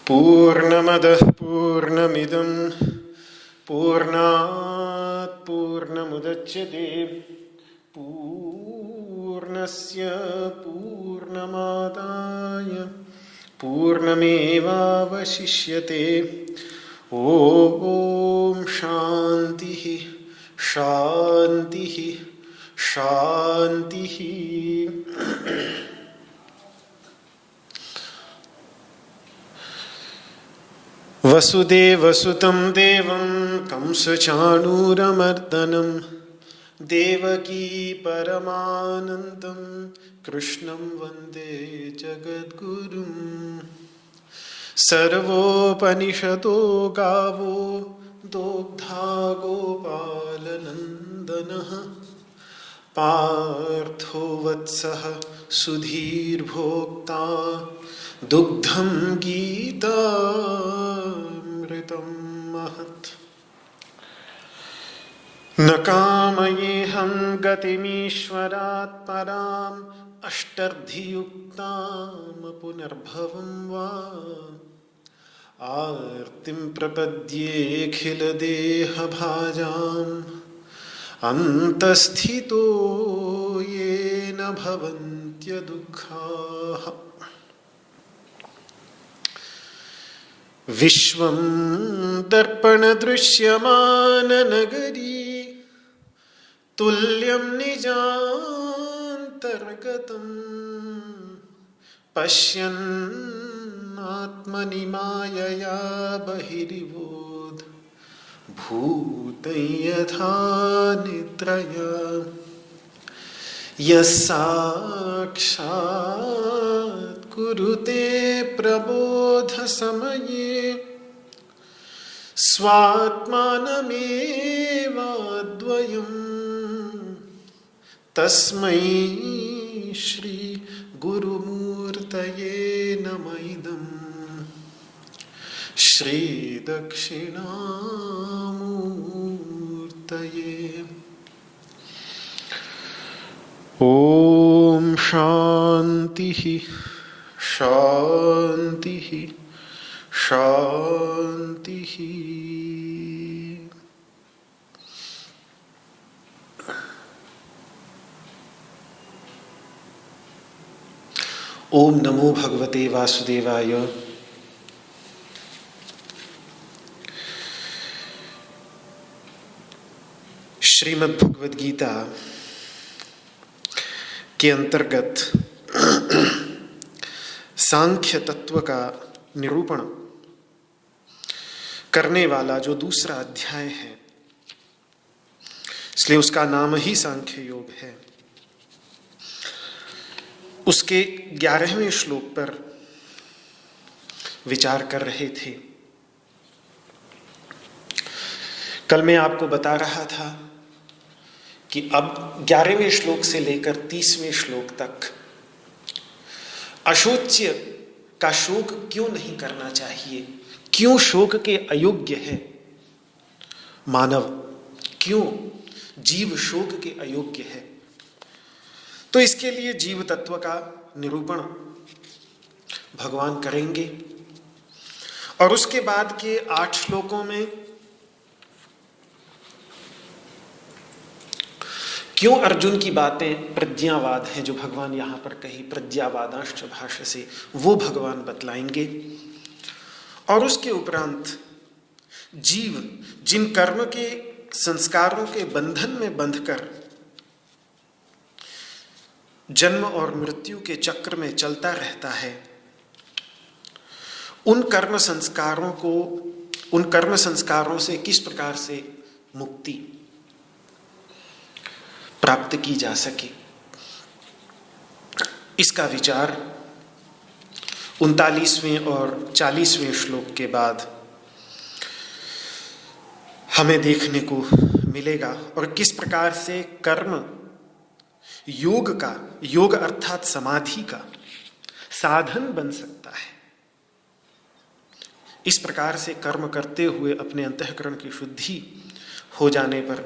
पूर्णमदः पूर्णमिदं पूर्णात् पूर्णमुदच्यते पूर्णस्य पूर्णमादाय पूर्णमेवावशिष्यते। ॐ शान्तिः शान्तिः शान्तिः। वसुदेवसुतं देवं कंसचाणूरमर्दनं देवकी परमानन्दं कृष्णं वन्दे जगद्गुरुं। सर्वोपनिषदो गावो दोग्धा गोपालनन्दनः पार्थो वत्सः सुधीर्भोक्ता दुग्धं गीतामृतं महत्। न कामयेऽहं गतिमीश्वरात् पराम् अष्टर्धियुक्तां पुनर्भवं वा आर्तिं प्रपद्येऽखिलदेहभाजाम् अन्तःस्थितो येन भवन्त्यदुःखाः। विश्वं दर्पणदृश्यमाननगरी तुल्यं निजान्तर्गतं पश्यन्नात्मनि मायया बहिरिवोध भूतं यथा निद्रया। यः साक्षात् कुरुते प्रबोधसमये स्वात्मानमेवाद्वयम् तस्मै श्री गुरुमूर्तये नमः इदं श्री दक्षिणामूर्तये। ओम शांतिः शांतिः शांतिः। ओम नमो भगवते वासुदेवाय। श्रीमद् भगवद गीता के अंतर्गत सांख्य तत्व का निरूपण करने वाला जो दूसरा अध्याय है, इसलिए उसका नाम ही सांख्य योग है, उसके 11वें श्लोक पर विचार कर रहे थे। कल मैं आपको बता रहा था कि अब 11वें श्लोक से लेकर 30वें श्लोक तक अशोच्य का शोक क्यों नहीं करना चाहिए, क्यों शोक के अयोग्य है मानव, क्यों जीव शोक के अयोग्य है। तो इसके लिए जीव तत्व का निरूपण भगवान करेंगे। और उसके बाद के 8 श्लोकों में क्यों अर्जुन की बातें प्रज्ञावाद हैं, जो भगवान यहाँ पर कही प्रज्ञावादांश्च भाषसे, वो भगवान बतलाएंगे। और उसके उपरांत जीव जिन कर्म के संस्कारों के बंधन में बंधकर जन्म और मृत्यु के चक्र में चलता रहता है, उन कर्म संस्कारों से किस प्रकार से मुक्ति प्राप्त की जा सके, इसका विचार 39वें और 40वें श्लोक के बाद हमें देखने को मिलेगा। और किस प्रकार से कर्म योग अर्थात समाधि का साधन बन सकता है। इस प्रकार से कर्म करते हुए अपने अंतःकरण की शुद्धि हो जाने पर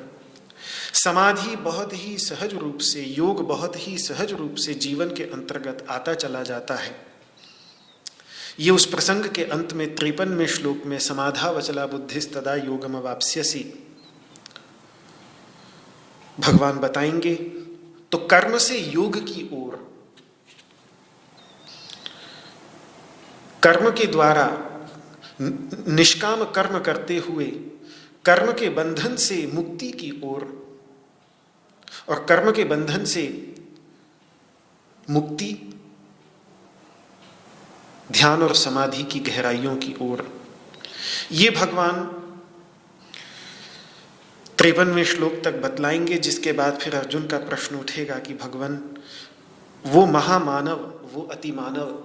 समाधि बहुत ही सहज रूप से, योग बहुत ही सहज रूप से जीवन के अंतर्गत आता चला जाता है। ये उस प्रसंग के अंत में 53वें श्लोक में समाधा वचला बुद्धिस्तदा योगम वाप्स्यसि भगवान बताएंगे। तो कर्म से योग की ओर, कर्म के द्वारा निष्काम कर्म करते हुए कर्म के बंधन से मुक्ति की ओर, और कर्म के बंधन से मुक्ति ध्यान और समाधि की गहराइयों की ओर, ये भगवान 53वें श्लोक तक बतलाएंगे। जिसके बाद फिर अर्जुन का प्रश्न उठेगा कि भगवान, वो महामानव, वो अतिमानव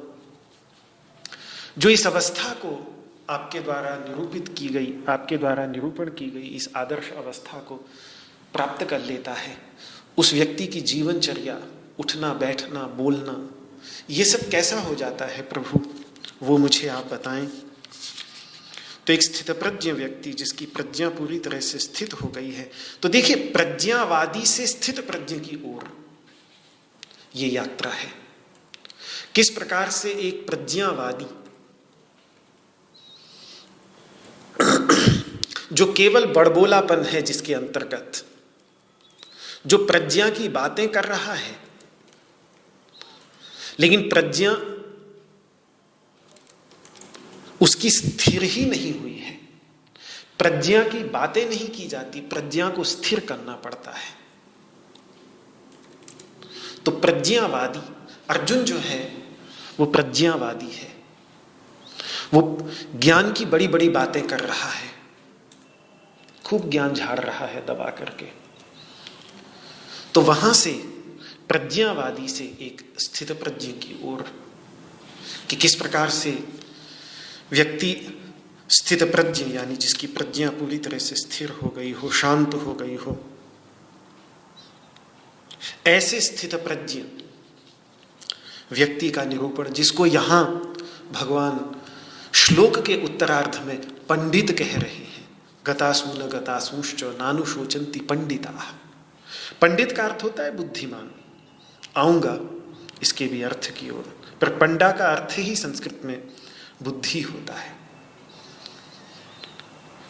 जो इस अवस्था को आपके द्वारा निरूपित की गई, आपके द्वारा निरूपण की गई इस आदर्श अवस्था को प्राप्त कर लेता है, उस व्यक्ति की जीवनचर्या, उठना बैठना बोलना, ये सब कैसा हो जाता है प्रभु, वो मुझे आप बताएं। तो एक स्थितप्रज्ञ व्यक्ति जिसकी प्रज्ञा पूरी तरह से स्थित हो गई है, तो देखिए प्रज्ञावादी से स्थित प्रज्ञ की ओर ये यात्रा है। किस प्रकार से एक प्रज्ञावादी जो केवल बड़बोलापन है, जिसके अंतर्गत जो प्रज्ञा की बातें कर रहा है, लेकिन प्रज्ञा उसकी स्थिर ही नहीं हुई है। प्रज्ञा की बातें नहीं की जाती, प्रज्ञा को स्थिर करना पड़ता है। तो प्रज्ञावादी अर्जुन जो है वो प्रज्ञावादी है, वो ज्ञान की बड़ी बड़ी बातें कर रहा है, खूब ज्ञान झाड़ रहा है दबा करके। तो वहां से प्रज्ञावादी से एक स्थित प्रज्ञ की ओर, कि किस प्रकार से व्यक्ति स्थित प्रज्ञ, यानी जिसकी प्रज्ञा पूरी तरह से स्थिर हो गई हो, शांत हो गई हो, ऐसे स्थित प्रज्ञ व्यक्ति का निरूपण, जिसको यहां भगवान श्लोक के उत्तरार्ध में पंडित कह रहे हैं। गतासून गतासूश्च नानु शोचंती पंडिता। पंडित का अर्थ होता है बुद्धिमान। आऊंगा इसके भी अर्थ की ओर, पर पंडा का अर्थ ही संस्कृत में बुद्धि होता है।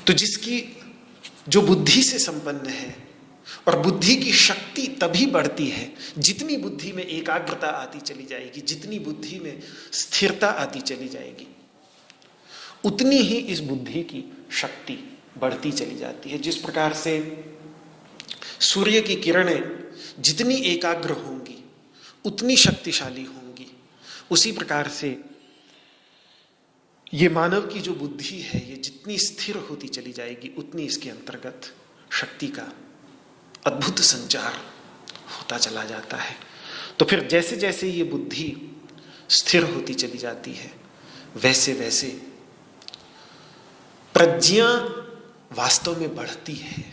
तो जिसकी जो बुद्धि से संपन्न है, और बुद्धि की शक्ति तभी बढ़ती है जितनी बुद्धि में एकाग्रता आती चली जाएगी, जितनी बुद्धि में स्थिरता आती चली जाएगी, उतनी ही इस बुद्धि की शक्ति बढ़ती चली जाती है। जिस प्रकार से सूर्य की किरणें जितनी एकाग्र होंगी उतनी शक्तिशाली होंगी, उसी प्रकार से ये मानव की जो बुद्धि है, ये जितनी स्थिर होती चली जाएगी उतनी इसके अंतर्गत शक्ति का अद्भुत संचार होता चला जाता है। तो फिर जैसे जैसे ये बुद्धि स्थिर होती चली जाती है, वैसे वैसे प्रज्ञा वास्तव में बढ़ती है,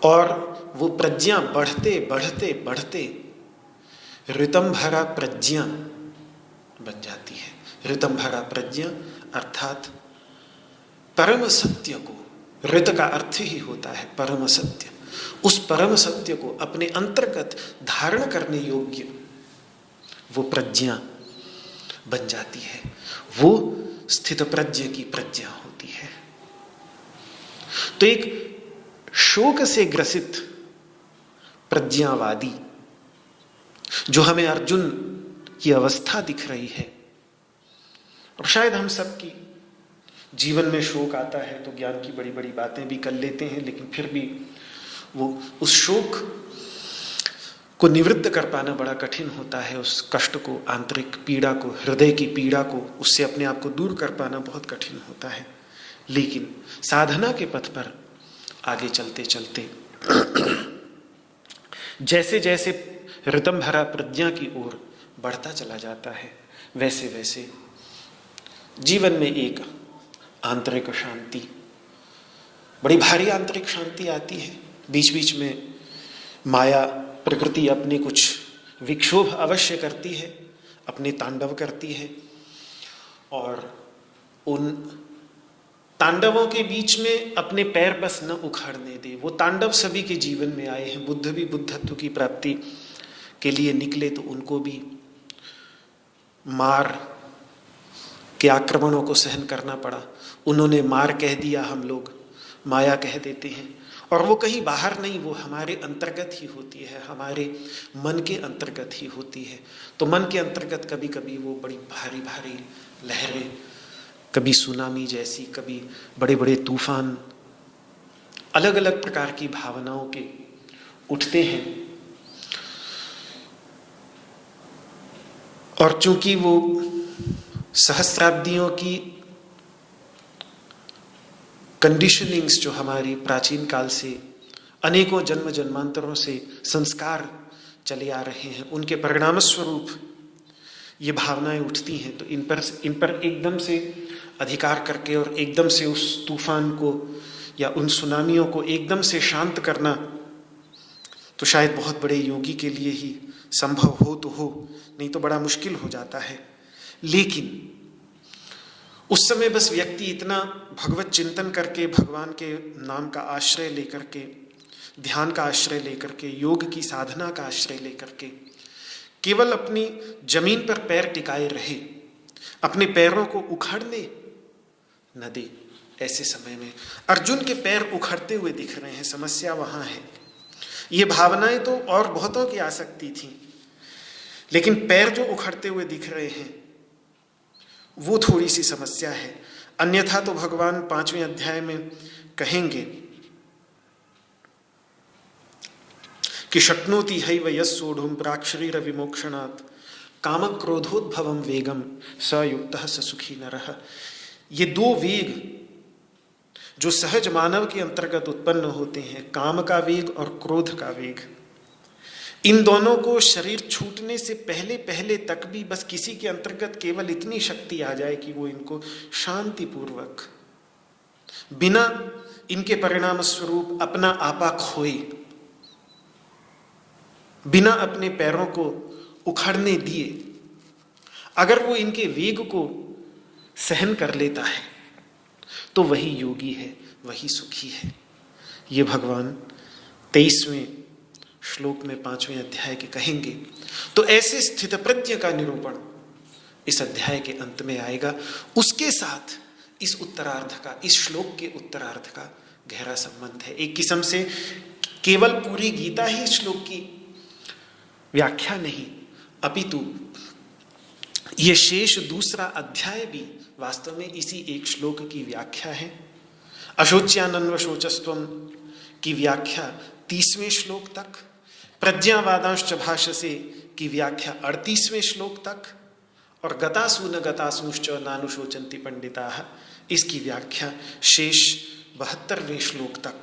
और वो प्रज्ञा बढ़ते बढ़ते बढ़ते ऋतंभरा प्रज्ञा बन जाती है। ऋतंभरा प्रज्ञा अर्थात परम सत्य को, ऋत का अर्थ ही होता है परम सत्य, उस परम सत्य को अपने अंतर्गत धारण करने योग्य वो प्रज्ञा बन जाती है, वो स्थित प्रज्ञ की प्रज्ञा होती है। तो एक शोक से ग्रसित प्रज्ञावादी जो हमें अर्जुन की अवस्था दिख रही है, और शायद हम सबकी जीवन में शोक आता है तो ज्ञान की बड़ी बड़ी बातें भी कर लेते हैं, लेकिन फिर भी वो उस शोक को निवृत्त कर पाना बड़ा कठिन होता है। उस कष्ट को, आंतरिक पीड़ा को, हृदय की पीड़ा को, उससे अपने आप को दूर कर पाना बहुत कठिन होता है। लेकिन साधना के पथ पर आगे चलते चलते जैसे जैसे रितम भरा प्रज्ञा की ओर बढ़ता चला जाता है, वैसे वैसे जीवन में एक आंतरिक शांति, बड़ी भारी आंतरिक शांति आती है। बीच बीच में माया प्रकृति अपने कुछ विक्षोभ अवश्य करती है, अपने तांडव करती है, और उन तांडवों के बीच में अपने पैर बस न उखाड़ने दे। वो तांडव सभी के जीवन में आए हैं। बुद्ध भी बुद्धत्व की प्राप्ति के लिए निकले तो उनको भी मार के आक्रमणों को सहन करना पड़ा। उन्होंने मार कह दिया, हम लोग माया कह देते हैं, और वो कहीं बाहर नहीं, वो हमारे अंतर्गत ही होती है, हमारे मन के अंतर्गत ही होती है। तो मन के अंतर्गत कभी कभी वो बड़ी भारी भारी लहरें, कभी सुनामी जैसी, कभी बड़े बड़े तूफान, अलग अलग प्रकार की भावनाओं के उठते हैं। और चूंकि वो सहस्राब्दियों की कंडीशनिंग्स जो हमारी प्राचीन काल से, अनेकों जन्म जन्मांतरों से संस्कार चले आ रहे हैं, उनके परिणाम स्वरूप ये भावनाएं उठती हैं, तो इन पर एकदम से अधिकार करके और एकदम से उस तूफान को या उन सुनामियों को एकदम से शांत करना तो शायद बहुत बड़े योगी के लिए ही संभव हो तो हो, नहीं तो बड़ा मुश्किल हो जाता है। लेकिन उस समय बस व्यक्ति इतना भगवत चिंतन करके, भगवान के नाम का आश्रय लेकर के, ध्यान का आश्रय लेकर के, योग की साधना का आश्रय लेकर के केवल अपनी जमीन पर पैर टिकाए रहे, अपने पैरों को उखड़ने न दे। ऐसे समय में अर्जुन के पैर उखड़ते हुए दिख रहे हैं। समस्या वहां है। ये भावनाएं तो और बहुतों की आ सकती थी, लेकिन पैर जो उखड़ते हुए दिख रहे हैं वो थोड़ी सी समस्या है। अन्यथा तो भगवान 5वें अध्याय में कहेंगे कि शक्नोति हैव यस्सोढुं प्राक्शरीर विमोक्षणात् काम क्रोधोद्भवं वेगम स युक्तः स सुखी नरः। ये दो वेग जो सहज मानव के अंतर्गत उत्पन्न होते हैं, काम का वेग और क्रोध का वेग, इन दोनों को शरीर छूटने से पहले पहले तक भी बस किसी के अंतर्गत केवल इतनी शक्ति आ जाए कि वो इनको शांतिपूर्वक, बिना इनके परिणाम स्वरूप अपना आपा खोए, बिना अपने पैरों को उखड़ने दिए, अगर वो इनके वेग को सहन कर लेता है तो वही योगी है, वही सुखी है। ये भगवान 23वें श्लोक में 5वें अध्याय के कहेंगे। तो ऐसे स्थित प्रज्ञ का निरूपण इस अध्याय के अंत में आएगा। उसके साथ इस उत्तरार्ध का, इस श्लोक के उत्तरार्ध का गहरा संबंध है। एक किस्म से केवल पूरी गीता ही श्लोक की व्याख्या नहीं, अपितु ये शेष दूसरा अध्याय भी वास्तव में इसी एक श्लोक की व्याख्या है। अशोच्यानन्व शोचस्त्वम की व्याख्या 30वें श्लोक तक, प्रज्ञावादांश्च भाषसे की व्याख्या 38वें श्लोक तक, और गतासु न गतासूश्च नानुशोचन्ति पंडिताः इसकी व्याख्या शेष 72वें श्लोक तक।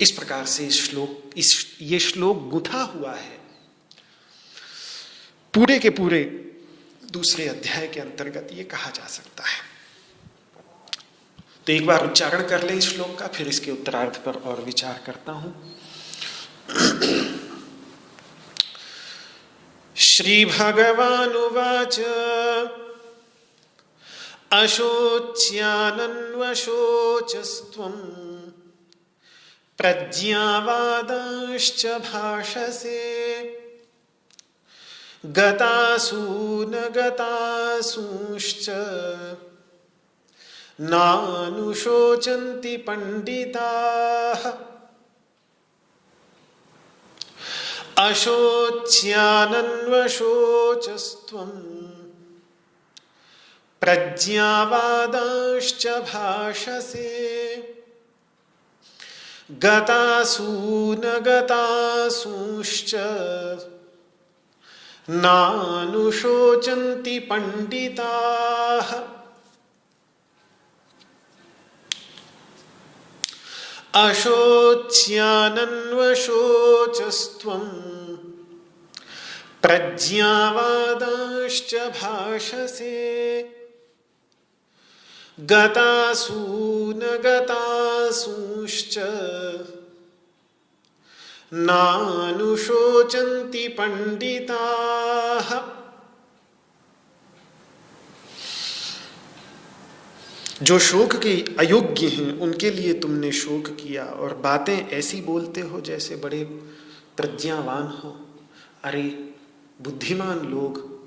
इस प्रकार से ये श्लोक गुंथा हुआ है पूरे के पूरे दूसरे अध्याय के अंतर्गत, ये कहा जा सकता है। तो एक बार उच्चारण कर ले इस श्लोक का, फिर इसके उत्तरार्ध पर और विचार करता हूं। श्री भगवानुवाच अशोच्यानन्वशोचस्त्वं प्रज्ञावादांश्च भाषसे गतासु न गतासूंश्च नानुशोचन्ति पंडिताः अशोच्यानन्वशोचस्त्वं प्रज्ञावादांश्च भाषसे गतासु न गतासूंश्च नानुशोचन्ति पंडिताः अशोच्यानन्वशोचस्त्वं प्रज्ञावादांश्च भाषसे गतासु न गतासूंश्च नानुशोचन्ति पंडिताः। जो शोक के अयोग्य हैं उनके लिए तुमने शोक किया और बातें ऐसी बोलते हो जैसे बड़े प्रज्ञावान हो। अरे बुद्धिमान लोग,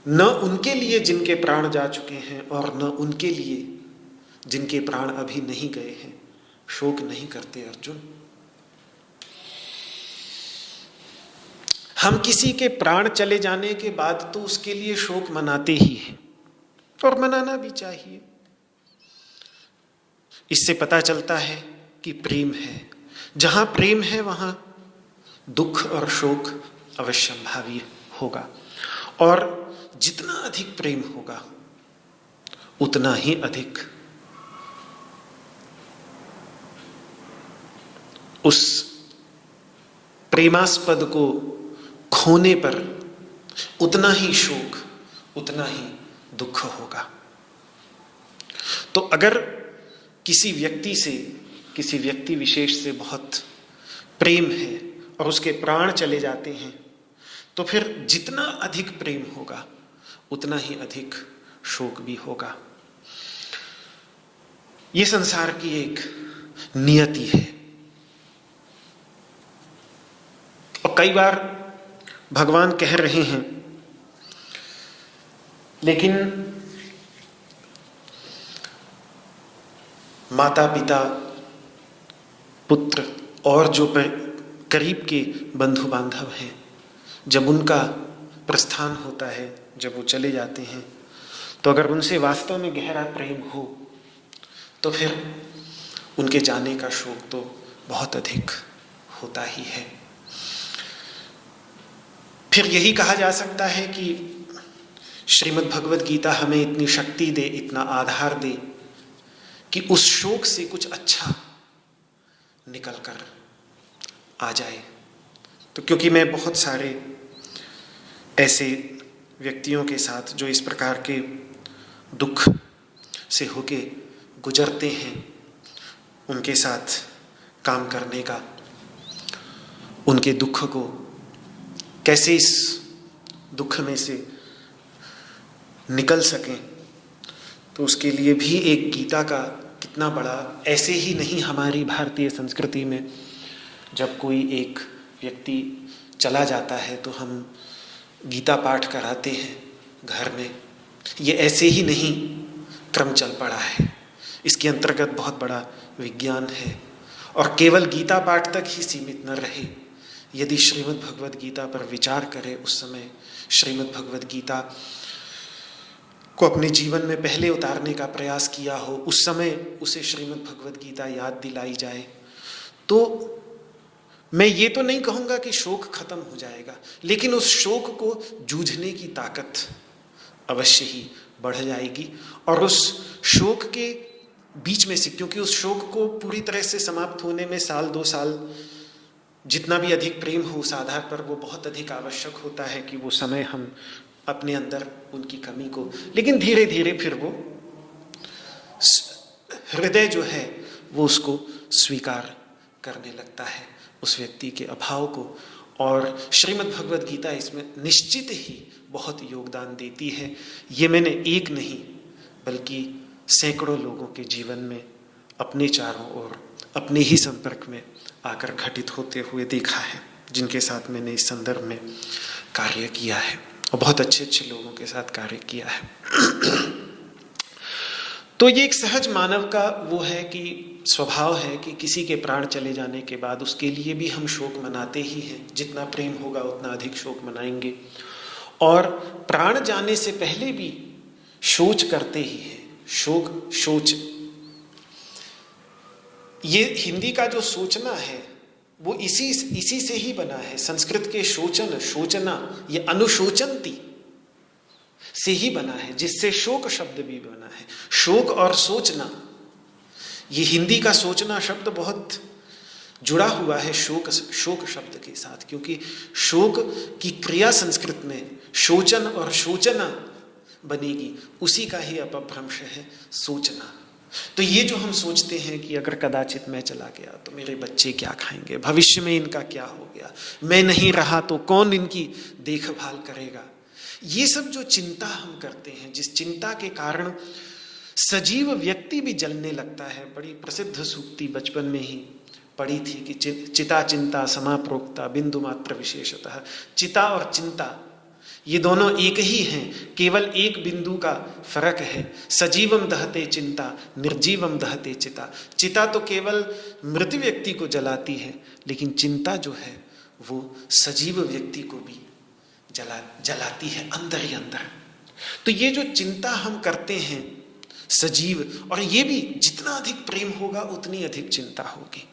न उनके लिए जिनके प्राण जा चुके हैं और न उनके लिए जिनके प्राण अभी नहीं गए हैं शोक नहीं करते अर्जुन। हम किसी के प्राण चले जाने के बाद तो उसके लिए शोक मनाते ही हैं और मनाना भी चाहिए। इससे पता चलता है कि प्रेम है। जहां प्रेम है वहां दुख और शोक अवश्यंभावी होगा, और जितना अधिक प्रेम होगा उतना ही अधिक उस प्रेमास्पद को खोने पर उतना ही शोक, उतना ही दुख होगा। तो अगर किसी व्यक्ति से, किसी व्यक्ति विशेष से बहुत प्रेम है और उसके प्राण चले जाते हैं, तो फिर जितना अधिक प्रेम होगा उतना ही अधिक शोक भी होगा। ये संसार की एक नियति है। और कई बार भगवान कह रहे हैं, लेकिन माता पिता, पुत्र और जो करीब के बंधु बांधव हैं, जब उनका प्रस्थान होता है, जब वो चले जाते हैं, तो अगर उनसे वास्तव में गहरा प्रेम हो तो फिर उनके जाने का शोक तो बहुत अधिक होता ही है। फिर यही कहा जा सकता है कि श्रीमद् भगवद गीता हमें इतनी शक्ति दे, इतना आधार दे कि उस शोक से कुछ अच्छा निकल कर आ जाए। तो क्योंकि मैं बहुत सारे ऐसे व्यक्तियों के साथ जो इस प्रकार के दुख से होके गुजरते हैं, उनके साथ काम करने का, उनके दुख को कैसे इस दुख में से निकल सकें, तो उसके लिए भी एक गीता का कितना बड़ा, ऐसे ही नहीं हमारी भारतीय संस्कृति में जब कोई एक व्यक्ति चला जाता है तो हम गीता पाठ कराते हैं घर में। ये ऐसे ही नहीं क्रम चल पड़ा है, इसके अंतर्गत बहुत बड़ा विज्ञान है। और केवल गीता पाठ तक ही सीमित न रहे, यदि श्रीमद् भगवद गीता पर विचार करें, उस समय श्रीमद् भगवद गीता को अपने जीवन में पहले उतारने का प्रयास किया हो, उस समय उसे श्रीमद् भगवद गीता याद दिलाई जाए, तो मैं ये तो नहीं कहूँगा कि शोक खत्म हो जाएगा, लेकिन उस शोक को जूझने की ताकत अवश्य ही बढ़ जाएगी। और उस शोक के बीच में से, क्योंकि उस शोक को पूरी तरह से समाप्त होने में 1-2 साल, जितना भी अधिक प्रेम हो उस आधार पर वो बहुत अधिक आवश्यक होता है कि वो समय हम अपने अंदर उनकी कमी को, लेकिन धीरे धीरे फिर वो हृदय जो है वो उसको स्वीकार करने लगता है, उस व्यक्ति के अभाव को। और श्रीमद् भगवद गीता इसमें निश्चित ही बहुत योगदान देती है। ये मैंने एक नहीं बल्कि सैकड़ों लोगों के जीवन में अपने चारों ओर अपने ही संपर्क में आकर घटित होते हुए देखा है। जिनके साथ मैंने इस संदर्भ में कार्य किया है, और बहुत अच्छे अच्छे लोगों के साथ कार्य किया है। तो ये एक सहज मानव का वो है कि स्वभाव है कि किसी के प्राण चले जाने के बाद उसके लिए भी हम शोक मनाते ही हैं। जितना प्रेम होगा उतना अधिक शोक मनाएंगे, और प्राण जाने से पहले भी शोच करते ही हैं। शोक, शोच, ये हिंदी का जो सोचना है वो इसी से ही बना है। संस्कृत के शोचन, शोचना, ये अनुशोचंती से ही बना है, जिससे शोक शब्द भी बना है। शोक और सोचना, ये हिंदी का सोचना शब्द बहुत जुड़ा हुआ है शोक शब्द के साथ, क्योंकि शोक की क्रिया संस्कृत में शोचन और शोचना बनेगी, उसी का ही अपभ्रंश है सोचना। तो ये जो हम सोचते हैं कि अगर कदाचित मैं चला गया तो मेरे बच्चे क्या खाएंगे, भविष्य में इनका क्या हो गया, मैं नहीं रहा तो कौन इनकी देखभाल करेगा, ये सब जो चिंता हम करते हैं, जिस चिंता के कारण सजीव व्यक्ति भी जलने लगता है। बड़ी प्रसिद्ध सूक्ति बचपन में ही पढ़ी थी कि चिता चिंता समाप्रोक्ता बिंदु मात्र विशेषतः। चिता और चिंता ये दोनों एक ही हैं, केवल एक बिंदु का फर्क है। सजीवम दहते चिंता, निर्जीवम दहते चिता। चिता तो केवल मृत व्यक्ति को जलाती है, लेकिन चिंता जो है वो सजीव व्यक्ति को भी जलाती है अंदर ही अंदर। तो ये जो चिंता हम करते हैं सजीव, और ये भी जितना अधिक प्रेम होगा उतनी अधिक चिंता होगी।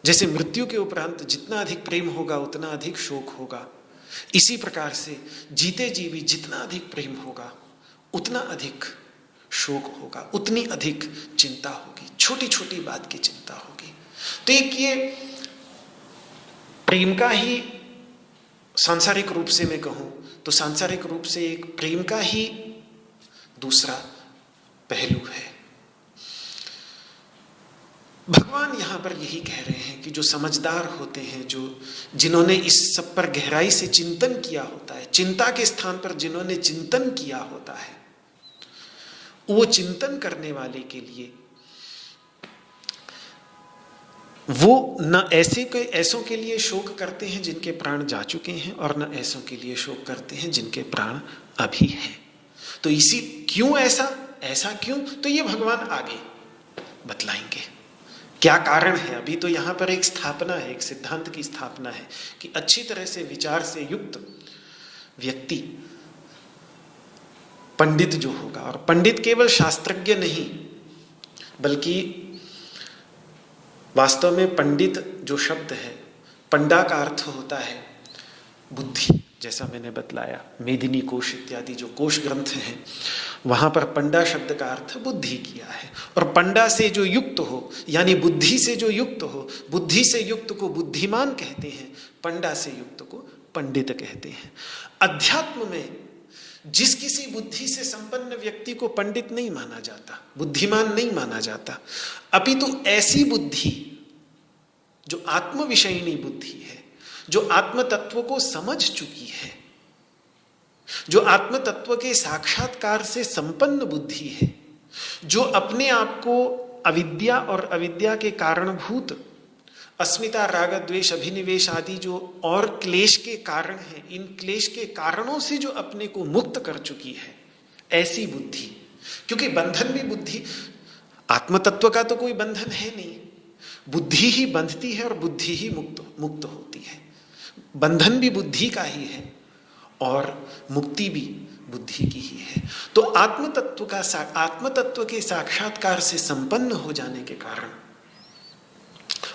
जैसे मृत्यु के उपरांत जितना अधिक प्रेम होगा उतना अधिक शोक होगा, इसी प्रकार से जीते जी भी जितना अधिक प्रेम होगा उतना अधिक शोक होगा, उतनी अधिक चिंता होगी, छोटी छोटी बात की चिंता होगी। तो एक ये प्रेम का ही सांसारिक रूप से मैं कहूं तो सांसारिक रूप से एक प्रेम का ही दूसरा पहलू है। भगवान यहाँ पर यही कह रहे हैं कि जो समझदार होते हैं, जिन्होंने इस सब पर गहराई से चिंतन किया होता है, चिंता के स्थान पर जिन्होंने चिंतन किया होता है, वो चिंतन करने वाले के लिए वो न ऐसों के लिए शोक करते हैं जिनके प्राण जा चुके हैं, और न ऐसों के लिए शोक करते हैं जिनके प्राण अभी हैं। तो क्यों ऐसा क्यों, तो ये भगवान आगे बतलाएंगे क्या कारण है। अभी तो यहाँ पर एक स्थापना है, एक सिद्धांत की स्थापना है कि अच्छी तरह से विचार से युक्त व्यक्ति, पंडित जो होगा, और पंडित केवल शास्त्रज्ञ नहीं बल्कि वास्तव में पंडित जो शब्द है, पंडा का अर्थ होता है बुद्धि। जैसा मैंने बतलाया, मेदिनी कोश इत्यादि जो कोश ग्रंथ हैं वहां पर पंडा शब्द का अर्थ बुद्धि किया है। और पंडा से जो युक्त हो, यानी बुद्धि से जो युक्त हो, बुद्धि से युक्त को बुद्धिमान कहते हैं, पंडा से युक्त को पंडित कहते हैं। अध्यात्म में जिस किसी बुद्धि से संपन्न व्यक्ति को पंडित नहीं माना जाता, बुद्धिमान नहीं माना जाता, अपितु ऐसी बुद्धि जो आत्म विषयिणी बुद्धि है, जो आत्म तत्व को समझ चुकी है, जो आत्म तत्व के साक्षात्कार से संपन्न बुद्धि है, जो अपने आप को अविद्या और अविद्या के कारणभूत अस्मिता, राग, द्वेष, अभिनिवेश आदि जो और क्लेश के कारण हैं, इन क्लेश के कारणों से जो अपने को मुक्त कर चुकी है, ऐसी बुद्धि। क्योंकि बंधन भी बुद्धि, आत्म तत्व का तो कोई बंधन है नहीं, बुद्धि ही बंधती है और बुद्धि ही मुक्त होती है। बंधन भी बुद्धि का ही है और मुक्ति भी बुद्धि की ही है। तो आत्म तत्व के साक्षात्कार से संपन्न हो जाने के कारण,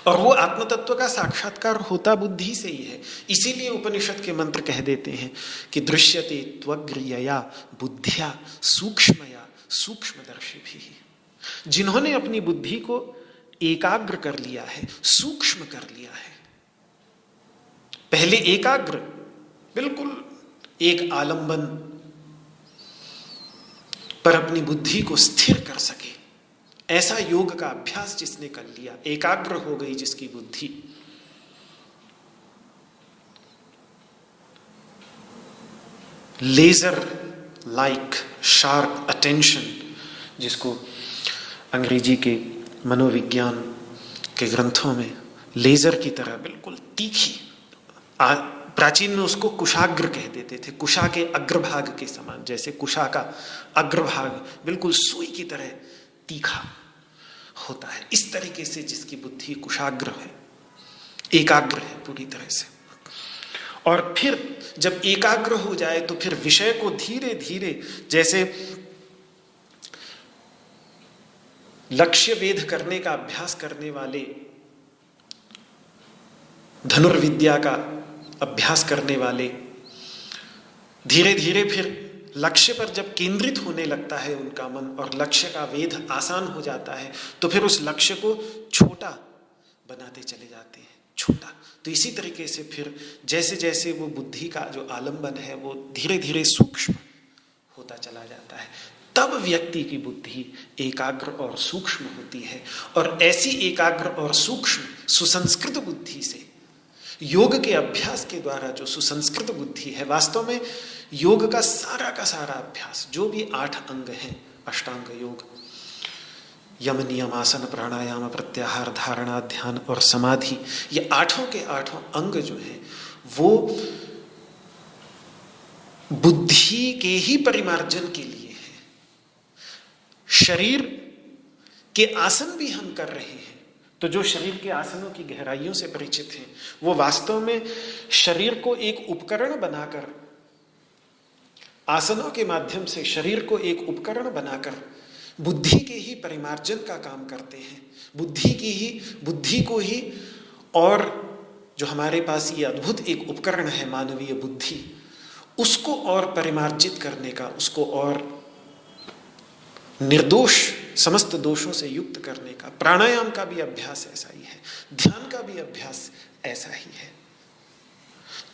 और वो आत्म तत्व का साक्षात्कार होता बुद्धि से ही है। इसीलिए उपनिषद के मंत्र कह देते हैं कि दृश्यते त्वग्र्यया बुद्ध्या सूक्ष्मया सूक्ष्मदर्शिभिः। जिन्होंने अपनी बुद्धि को एकाग्र कर लिया है, सूक्ष्म कर लिया है, पहले एकाग्र बिल्कुल एक आलंबन पर अपनी बुद्धि को स्थिर कर सके, ऐसा योग का अभ्यास जिसने कर लिया, एकाग्र हो गई जिसकी बुद्धि, लेजर लाइक शार्प अटेंशन, जिसको अंग्रेजी के मनोविज्ञान के ग्रंथों में लेजर की तरह बिल्कुल तीखी। प्राचीन में उसको कुशाग्र कह देते थे, कुशा के अग्रभाग के समान, जैसे कुशा का अग्रभाग बिल्कुल सुई की तरह तीखा होता है। इस तरीके से जिसकी बुद्धि कुशाग्र है, एकाग्र है पूरी तरह से। और फिर जब एकाग्र हो जाए तो फिर विषय को धीरे धीरे, जैसे लक्ष्य वेध करने का अभ्यास करने वाले, धनुर्विद्या का अभ्यास करने वाले, धीरे धीरे फिर लक्ष्य पर जब केंद्रित होने लगता है उनका मन और लक्ष्य का वेध आसान हो जाता है, तो फिर उस लक्ष्य को छोटा बनाते चले जाते हैं, छोटा। तो इसी तरीके से फिर जैसे जैसे वो बुद्धि का जो आलंबन है वो धीरे धीरे सूक्ष्म होता चला जाता है, तब व्यक्ति की बुद्धि एकाग्र और सूक्ष्म होती है। और ऐसी एकाग्र और सूक्ष्म सुसंस्कृत बुद्धि से, योग के अभ्यास के द्वारा जो सुसंस्कृत बुद्धि है, वास्तव में योग का सारा अभ्यास, जो भी 8 अंग हैं, अष्टांग योग, यम नियम आसन प्राणायाम प्रत्याहार धारणा ध्यान और समाधि, ये 8 के 8 अंग जो हैं वो बुद्धि के ही परिमार्जन के लिए है। शरीर के आसन भी हम कर रहे हैं, तो जो शरीर के आसनों की गहराइयों से परिचित हैं वो वास्तव में शरीर को एक उपकरण बनाकर, आसनों के माध्यम से शरीर को एक उपकरण बनाकर बुद्धि के ही परिमार्जन का काम करते हैं। बुद्धि को ही, और जो हमारे पास ये अद्भुत एक उपकरण है मानवीय बुद्धि, उसको और परिमार्जित करने का, उसको और निर्दोष समस्त दोषों से युक्त करने का। प्राणायाम का भी अभ्यास ऐसा ही है, ध्यान का भी अभ्यास ऐसा ही है।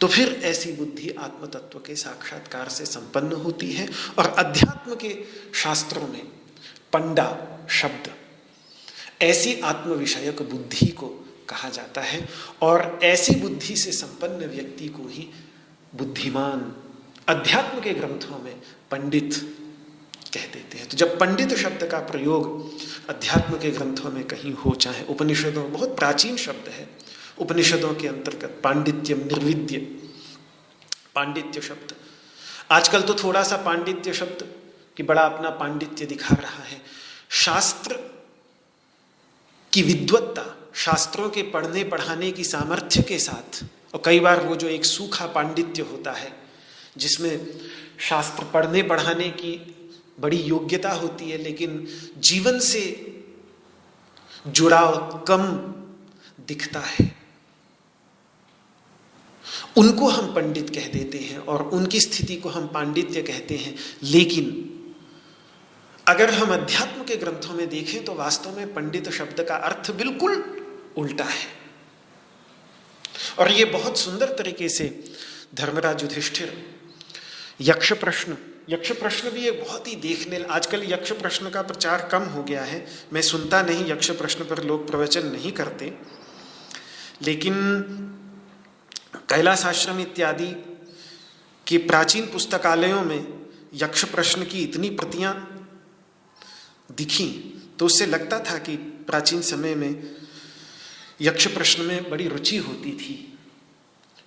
तो फिर ऐसी बुद्धि आत्म तत्व के साक्षात्कार से संपन्न होती है। और अध्यात्म के शास्त्रों में पंडा शब्द ऐसी आत्म विषयक बुद्धि को कहा जाता है, और ऐसी बुद्धि से संपन्न व्यक्ति को ही बुद्धिमान, अध्यात्म के ग्रंथों में पंडित कह देते हैं। तो जब पंडित शब्द का प्रयोग अध्यात्म के ग्रंथों में कहीं हो, चाहे उपनिषदों, बहुत प्राचीन शब्द है, उपनिषदों के अंतर्गत पांडित्यम, निर्विद्य, पांडित्य शब्द। आजकल तो थोड़ा सा पांडित्य शब्द कि बड़ा अपना पांडित्य दिखा रहा है। शास्त्र की विद्वत्ता, शास्त्रों के पढ़ने पढ़ाने की सामर्थ्य के साथ, और कई बार वो जो एक सूखा पांडित्य होता है जिसमें शास्त्र पढ़ने पढ़ाने की बड़ी योग्यता होती है लेकिन जीवन से जुड़ाव कम दिखता है, उनको हम पंडित कह देते हैं और उनकी स्थिति को हम पांडित्य कहते हैं। लेकिन अगर हम अध्यात्म के ग्रंथों में देखें तो वास्तव में पंडित शब्द का अर्थ बिल्कुल उल्टा है। और ये बहुत सुंदर तरीके से धर्मराज युधिष्ठिर यक्ष प्रश्न भी एक बहुत ही देखने, आजकल यक्ष प्रश्न का प्रचार कम हो गया है, मैं सुनता नहीं, यक्ष प्रश्न पर लोग प्रवचन नहीं करते, लेकिन कैलाश आश्रम इत्यादि के प्राचीन पुस्तकालयों में यक्ष प्रश्न की इतनी प्रतियां दिखी तो उससे लगता था कि प्राचीन समय में यक्ष प्रश्न में बड़ी रुचि होती थी।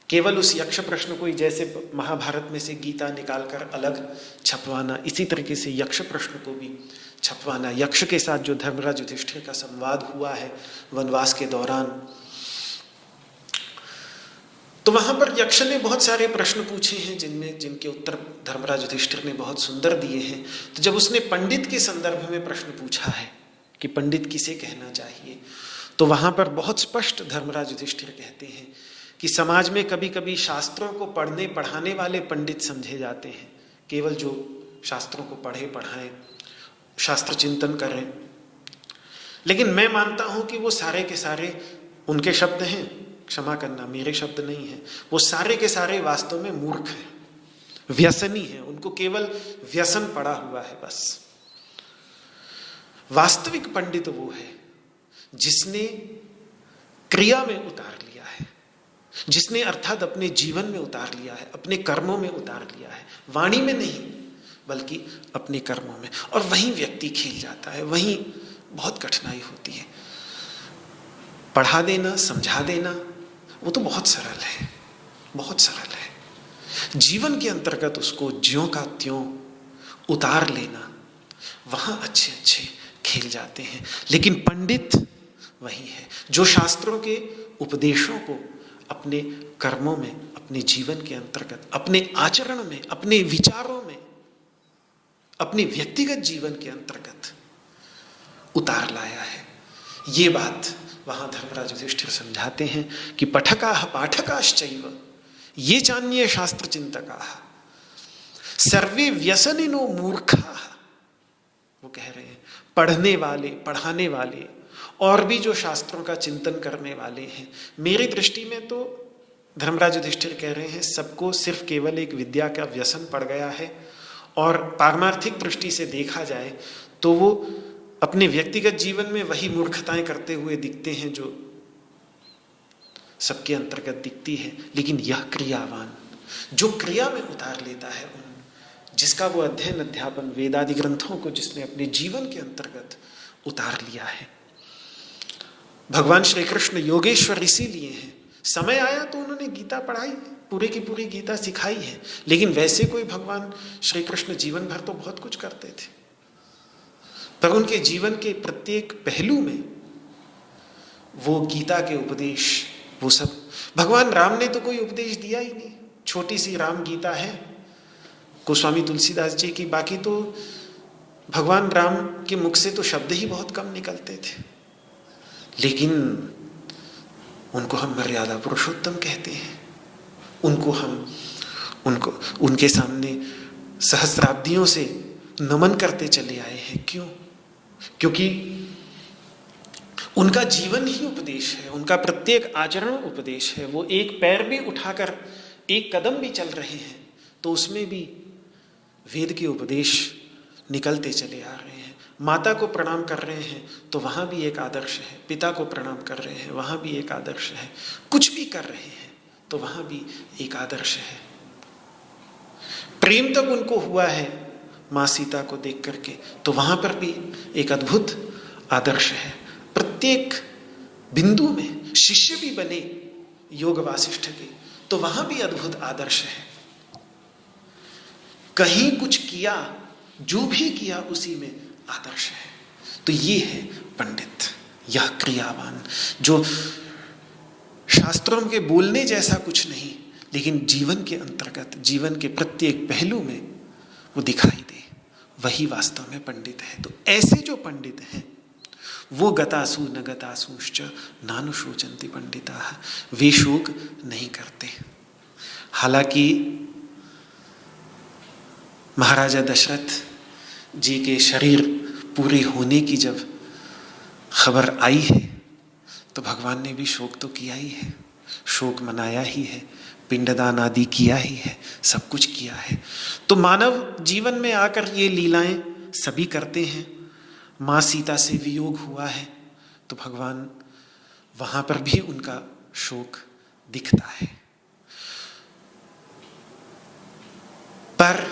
केवल उस यक्ष प्रश्न को ही, जैसे महाभारत में से गीता निकालकर अलग छपवाना, इसी तरीके से यक्ष प्रश्न को भी छपवाना। यक्ष के साथ जो धर्मराज युधिष्ठिर का संवाद हुआ है वनवास के दौरान, तो वहां पर यक्ष ने बहुत सारे प्रश्न पूछे हैं जिनके उत्तर धर्मराज युधिष्ठिर ने बहुत सुंदर दिए हैं। तो जब उसने पंडित के संदर्भ में प्रश्न पूछा है कि पंडित किसे कहना चाहिए, तो वहां पर बहुत स्पष्ट धर्मराज युधिष्ठिर कहते हैं कि समाज में कभी कभी शास्त्रों को पढ़ने पढ़ाने वाले पंडित समझे जाते हैं, केवल जो शास्त्रों को पढ़े पढ़ाएं, शास्त्र चिंतन करें, लेकिन मैं मानता हूं कि वो सारे के सारे, उनके शब्द हैं, क्षमा करना मेरे शब्द नहीं है, वो सारे के सारे वास्तव में मूर्ख हैं, व्यसनी हैं, उनको केवल व्यसन पड़ा हुआ है बस। वास्तविक पंडित वो है जिसने क्रिया में उतार लिया है, जिसने अर्थात अपने जीवन में उतार लिया है, अपने कर्मों में उतार लिया है, वाणी में नहीं बल्कि अपने कर्मों में, और वहीं व्यक्ति खिल जाता है, वहीं बहुत कठिनाई होती है। पढ़ा देना, समझा देना, वो तो बहुत सरल है, बहुत सरल है। जीवन के अंतर्गत उसको ज्यों का त्यों उतार लेना, वहां अच्छे अच्छे खेल जाते हैं। लेकिन पंडित वही है जो शास्त्रों के उपदेशों को अपने कर्मों में, अपने जीवन के अंतर्गत, अपने आचरण में, अपने विचारों में, अपने व्यक्तिगत जीवन के अंतर्गत उतार लाया है। ये बात वहां धर्मराज युधिष्ठिर समझाते हैं कि पठकाः पाठकाश्चैव ये चान्ये शास्त्र चिंतकाः सर्वे व्यसनिनो मूर्खाः। वो कह रहे हैं पढ़ने वाले, पढ़ाने वाले और भी जो शास्त्रों का चिंतन करने वाले हैं, मेरी दृष्टि में तो धर्मराज युधिष्ठिर कह रहे हैं सबको सिर्फ केवल एक विद्या का व्यसन पड़ गया है, और पारमार्थिक दृष्टि से देखा जाए तो वो अपने व्यक्तिगत जीवन में वही मूर्खताएं करते हुए दिखते हैं जो सबके अंतर्गत दिखती है। लेकिन यह क्रियावान जो क्रिया में उतार लेता है, जिसका वो अध्ययन अध्यापन वेदादि ग्रंथों को जिसने अपने जीवन के अंतर्गत उतार लिया है। भगवान श्री कृष्ण योगेश्वर इसीलिए हैं, समय आया तो उन्होंने गीता पढ़ाई, पूरे की पूरी गीता सिखाई है। लेकिन वैसे कोई भगवान श्री कृष्ण जीवन भर तो बहुत कुछ करते थे, पर उनके जीवन के प्रत्येक पहलू में वो गीता के उपदेश, वो सब। भगवान राम ने तो कोई उपदेश दिया ही नहीं, छोटी सी राम गीता है गोस्वामी तुलसीदास जी की, बाकी तो भगवान राम के मुख से तो शब्द ही बहुत कम निकलते थे। लेकिन उनको हम मर्यादा पुरुषोत्तम कहते हैं, उनको उनके सामने सहस्राब्दियों से नमन करते चले आए हैं। क्यों? क्योंकि उनका जीवन ही उपदेश है, उनका प्रत्येक आचरण उपदेश है। वो एक पैर भी उठाकर एक कदम भी चल रहे हैं तो उसमें भी वेद के उपदेश निकलते चले आ रहे हैं। माता को प्रणाम कर रहे हैं तो वहाँ भी एक आदर्श है, पिता को प्रणाम कर रहे हैं वहाँ भी एक आदर्श है, कुछ भी कर रहे हैं तो वहाँ भी एक आदर्श है। प्रेम तब उनको हुआ है माँ सीता को देख करके, तो वहाँ पर भी एक अद्भुत आदर्श है। प्रत्येक बिंदु में शिष्य भी बने योग वासिष्ठ के, तो वहाँ भी अद्भुत आदर्श है। कहीं कुछ किया, जो भी किया उसी में आदर्श है। तो ये है पंडित, यह क्रियावान जो शास्त्रों के बोलने जैसा कुछ नहीं, लेकिन जीवन के अंतर्गत, जीवन के प्रत्येक पहलू में वो दिखाई दे, वही वास्तव में पंडित है। तो ऐसे जो पंडित हैं वो गतासु न गतासुश्च नानुशोचन्ति पंडिताः, वे शोक नहीं करते। हालांकि महाराजा दशरथ जी के शरीर पूरे होने की जब खबर आई है तो भगवान ने भी शोक तो किया ही है, शोक मनाया ही है, पिंडदान आदि किया ही है, सब कुछ किया है। तो मानव जीवन में आकर ये लीलाएं सभी करते हैं। माँ सीता से वियोग हुआ है तो भगवान वहाँ पर भी उनका शोक दिखता है। पर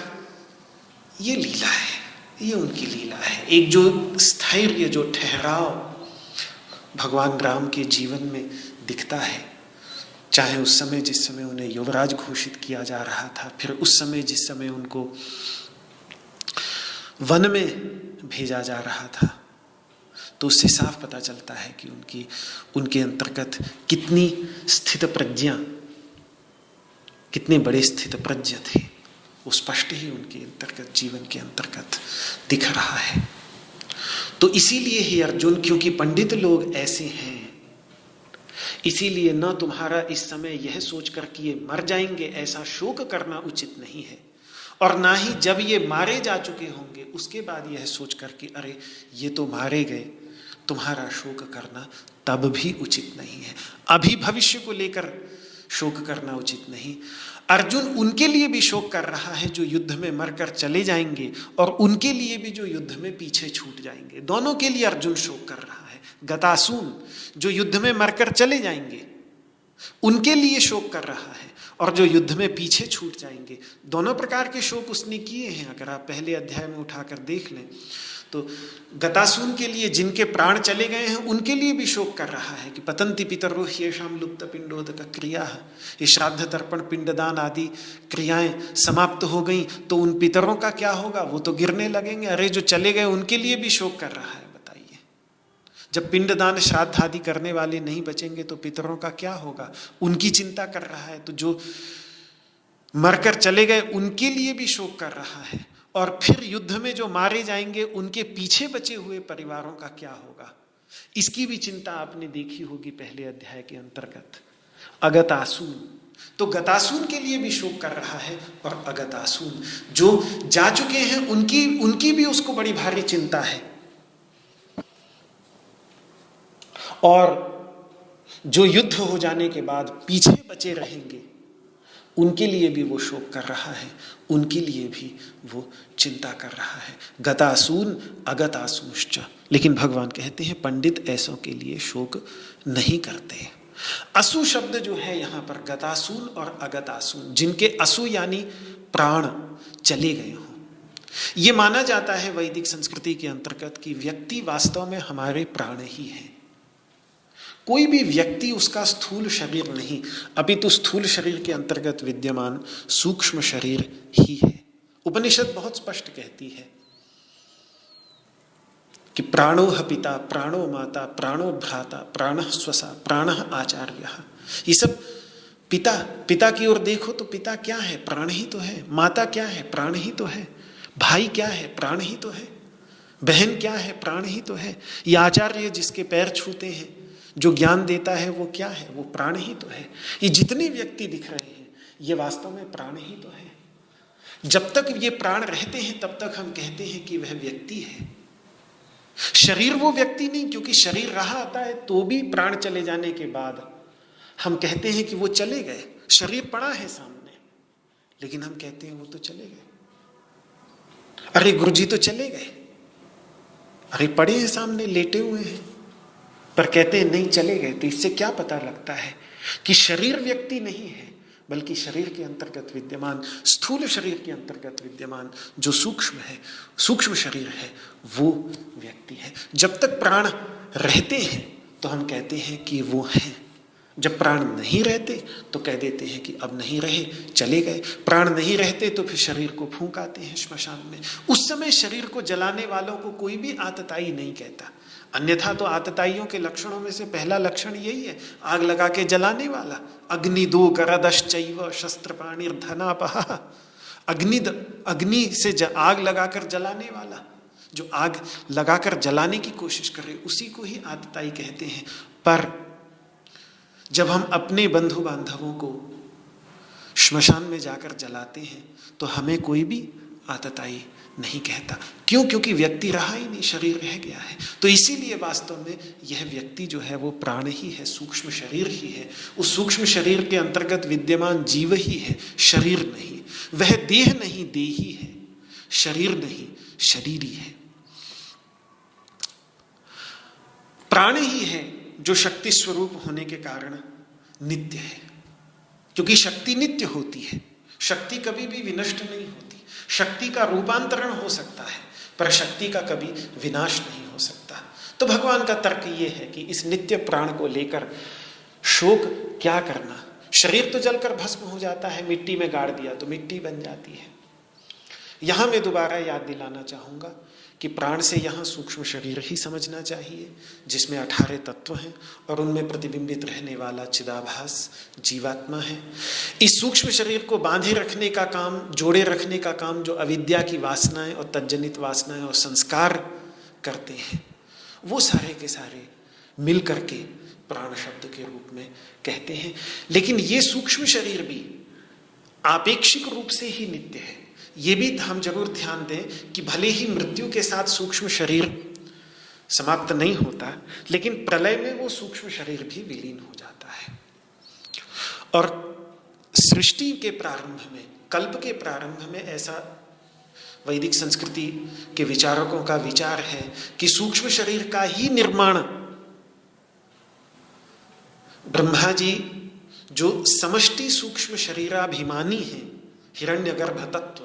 ये लीला है, ये उनकी लीला है। एक जो स्थैर्य, जो ठहराव भगवान राम के जीवन में दिखता है, चाहे उस समय जिस समय उन्हें युवराज घोषित किया जा रहा था, फिर उस समय जिस समय उनको वन में भेजा जा रहा था, तो उससे साफ पता चलता है कि उनके अंतर्गत कितनी स्थित प्रज्ञा, कितने बड़े स्थित प्रज्ञ थे। वो स्पष्ट ही उनके अंतर्गत, जीवन के अंतर्गत दिख रहा है। तो इसीलिए ही अर्जुन, क्योंकि पंडित लोग ऐसे हैं, इसीलिए न तुम्हारा इस समय यह सोचकर कि ये मर जाएंगे ऐसा शोक करना उचित नहीं है, और ना ही जब ये मारे जा चुके होंगे उसके बाद यह सोचकर कि अरे ये तो मारे गए, तुम्हारा शोक करना तब भी उचित नहीं है। अभी भविष्य को लेकर शोक करना उचित नहीं। अर्जुन उनके लिए भी शोक कर रहा है जो युद्ध में मरकर चले जाएंगे, और उनके लिए भी जो युद्ध में पीछे छूट जाएंगे। दोनों के लिए अर्जुन शोक कर रहा है। गतासून जो युद्ध में मरकर चले जाएंगे उनके लिए शोक कर रहा है, और जो युद्ध में पीछे छूट जाएंगे, दोनों प्रकार के शोक उसने किए हैं। अगर आप पहले अध्याय में उठाकर देख लें तो गतासून के लिए, जिनके प्राण चले गए हैं, उनके लिए भी शोक कर रहा है कि पतंति पितरो ह्येषां लुप्त पिंडोदक क्रिया, ये श्राद्ध तर्पण पिंडदान आदि क्रियाएं समाप्त हो गई तो उन पितरों का क्या होगा, वो तो गिरने लगेंगे। अरे जो चले गए उनके लिए भी शोक कर रहा है। बताइए, जब पिंडदान श्राद्ध आदि करने वाले नहीं बचेंगे तो पितरों का क्या होगा, उनकी चिंता कर रहा है। तो जो मरकर चले गए उनके लिए भी शोक कर रहा है। और फिर युद्ध में जो मारे जाएंगे उनके पीछे बचे हुए परिवारों का क्या होगा, इसकी भी चिंता आपने देखी होगी पहले अध्याय के अंतर्गत। अगतासून, तो गतासून के लिए भी शोक कर रहा है, और अगतासून जो जा चुके हैं उनकी भी उसको बड़ी भारी चिंता है। और जो युद्ध हो जाने के बाद पीछे बचे रहेंगे उनके लिए भी वो शोक कर रहा है, उनके लिए भी वो चिंता कर रहा है। गतासून अगतासूश्च, लेकिन भगवान कहते हैं पंडित ऐसों के लिए शोक नहीं करते। असु शब्द जो है यहाँ पर गतासून और अगतासून, जिनके असु यानी प्राण चले गए हों, ये माना जाता है वैदिक संस्कृति के अंतर्गत कि व्यक्ति वास्तव में हमारे प्राण ही है। कोई भी व्यक्ति उसका स्थूल शरीर नहीं, अपितु स्थूल शरीर के अंतर्गत विद्यमान सूक्ष्म शरीर ही है। उपनिषद बहुत स्पष्ट कहती है कि प्राणो ह पिता, प्राणो माता, प्राणो भ्राता, प्राणः स्वसा, प्राणः आचार्यः। ये सब पिता की ओर देखो तो पिता क्या है, प्राण ही तो है। माता क्या है, प्राण ही तो है। भाई क्या है, प्राण ही तो है। बहन क्या है, प्राण ही तो है। ये आचार्य जिसके पैर छूते हैं, जो ज्ञान देता है, वो क्या है, वो प्राण ही तो है। ये जितने व्यक्ति दिख रहे हैं ये वास्तव में प्राण ही तो है। जब तक ये प्राण रहते हैं तब तक हम कहते हैं कि वह व्यक्ति है। शरीर वो व्यक्ति नहीं, क्योंकि शरीर रहा आता है तो भी प्राण चले जाने के बाद हम कहते हैं कि वो चले गए। शरीर पड़ा है सामने लेकिन हम कहते हैं वो तो चले गए। अरे गुरुजी तो चले गए, अरे पड़े हैं सामने, लेटे हुए हैं, पर कहते हैं नहीं चले गए। तो इससे क्या पता लगता है कि शरीर व्यक्ति नहीं है, बल्कि शरीर के अंतर्गत विद्यमान, स्थूल शरीर के अंतर्गत विद्यमान जो सूक्ष्म है, सूक्ष्म शरीर है, वो व्यक्ति है। जब तक प्राण रहते हैं तो हम कहते हैं कि वो हैं। जब प्राण नहीं रहते तो कह देते हैं कि अब नहीं रहे, चले गए। प्राण नहीं रहते तो फिर शरीर को फूंक आते हैं श्मशान में। उस समय शरीर को जलाने वालों को कोई भी आतताई नहीं कहता। अन्यथा तो आतताइयों के लक्षणों में से पहला लक्षण यही है, आग लगा के जलाने वाला। अग्नि दो करदश्चैव शस्त्र पाणिर्धनापहा, अग्नि से आग लगाकर जलाने वाला, जो आग लगाकर जलाने की कोशिश कर रहे उसी को ही आतताई कहते हैं। पर जब हम अपने बंधु बांधवों को श्मशान में जाकर जलाते हैं तो हमें कोई भी आतताई नहीं कहता। क्यों? क्योंकि व्यक्ति रहा ही नहीं, शरीर रह गया है। तो इसीलिए वास्तव में यह व्यक्ति जो है वो प्राण ही है, सूक्ष्म शरीर ही है। उस सूक्ष्म शरीर के अंतर्गत विद्यमान जीव ही है, शरीर नहीं। वह देह नहीं, देही है। शरीर नहीं, शरीर ही है। प्राण ही है जो शक्ति स्वरूप होने के कारण नित्य है, क्योंकि शक्ति नित्य होती है। शक्ति कभी भी विनष्ट नहीं होती। शक्ति का रूपांतरण हो सकता है पर शक्ति का कभी विनाश नहीं हो सकता। तो भगवान का तर्क ये है कि इस नित्य प्राण को लेकर शोक क्या करना। शरीर तो जलकर भस्म हो जाता है, मिट्टी में गाड़ दिया तो मिट्टी बन जाती है। यहां मैं दोबारा याद दिलाना चाहूंगा कि प्राण से यहाँ सूक्ष्म शरीर ही समझना चाहिए, जिसमें 18 तत्व हैं और उनमें प्रतिबिंबित रहने वाला चिदाभास जीवात्मा है। इस सूक्ष्म शरीर को बांधे रखने का काम, जोड़े रखने का काम जो अविद्या की वासनाएं और तज्जनित वासनाएं और संस्कार करते हैं, वो सारे के सारे मिल करके प्राण शब्द के रूप में कहते हैं। लेकिन ये सूक्ष्म शरीर भी आपेक्षिक रूप से ही नित्य है। ये भी हम जरूर ध्यान दें कि भले ही मृत्यु के साथ सूक्ष्म शरीर समाप्त नहीं होता, लेकिन प्रलय में वो सूक्ष्म शरीर भी विलीन हो जाता है। और सृष्टि के प्रारंभ में, कल्प के प्रारंभ में ऐसा वैदिक संस्कृति के विचारकों का विचार है कि सूक्ष्म शरीर का ही निर्माण ब्रह्मा जी जो समष्टि सूक्ष्म शरीराभिमानी है, हिरण्यगर्भ तत्व,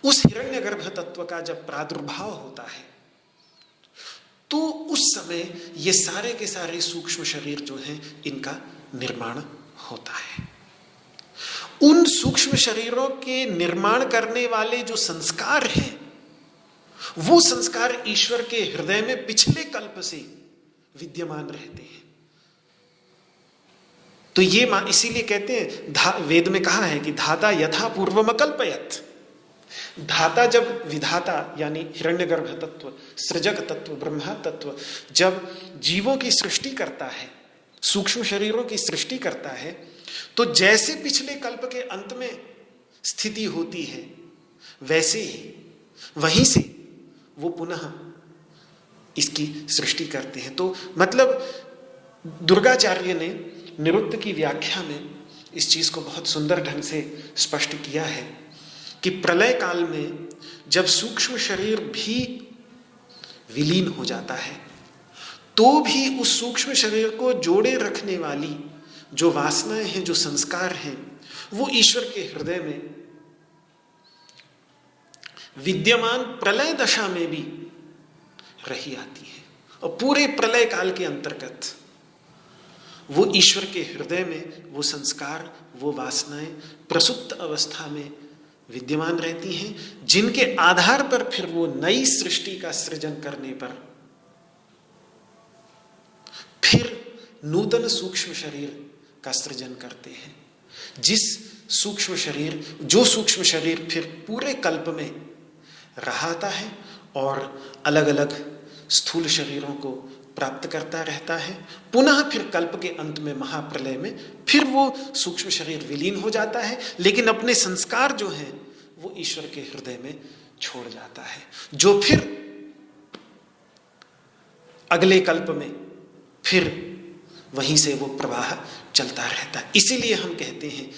उस हिरण्यगर्भ तत्व का जब प्रादुर्भाव होता है तो उस समय ये सारे के सारे सूक्ष्म शरीर जो हैं इनका निर्माण होता है। उन सूक्ष्म शरीरों के निर्माण करने वाले जो संस्कार हैं, वो संस्कार ईश्वर के हृदय में पिछले कल्प से विद्यमान रहते हैं। तो ये इसीलिए कहते हैं, वेद में कहा है कि धाता यथा पूर्वम अकल्पयत्। धाता जब विधाता यानी हिरण्यगर्भ तत्व, सृजक तत्व, ब्रह्मा तत्व जब जीवों की सृष्टि करता है, सूक्ष्म शरीरों की सृष्टि करता है, तो जैसे पिछले कल्प के अंत में स्थिति होती है वैसे ही वहीं से वो पुनः इसकी सृष्टि करते हैं। तो मतलब दुर्गाचार्य ने निरुक्त की व्याख्या में इस चीज को बहुत सुंदर ढंग से स्पष्ट किया है कि प्रलय काल में जब सूक्ष्म शरीर भी विलीन हो जाता है तो भी उस सूक्ष्म शरीर को जोड़े रखने वाली जो वासनाएं हैं, जो संस्कार हैं, वो ईश्वर के हृदय में विद्यमान प्रलय दशा में भी रही आती है। और पूरे प्रलय काल के अंतर्गत वो ईश्वर के हृदय में वो संस्कार, वो वासनाएं प्रसुप्त अवस्था में विद्यमान रहती हैं, जिनके आधार पर फिर वो नई सृष्टि का सृजन करने पर फिर नूतन सूक्ष्म शरीर का सृजन करते हैं। जो सूक्ष्म शरीर फिर पूरे कल्प में रहाता है और अलग अलग स्थूल शरीरों को प्राप्त करता रहता है। पुनः फिर कल्प के अंत में महाप्रलय में फिर वो सूक्ष्म शरीर विलीन हो जाता है, लेकिन अपने संस्कार जो हैं वो ईश्वर के हृदय में छोड़ जाता है, जो फिर अगले कल्प में फिर वहीं से वो प्रवाह चलता रहता है। इसीलिए हम कहते हैं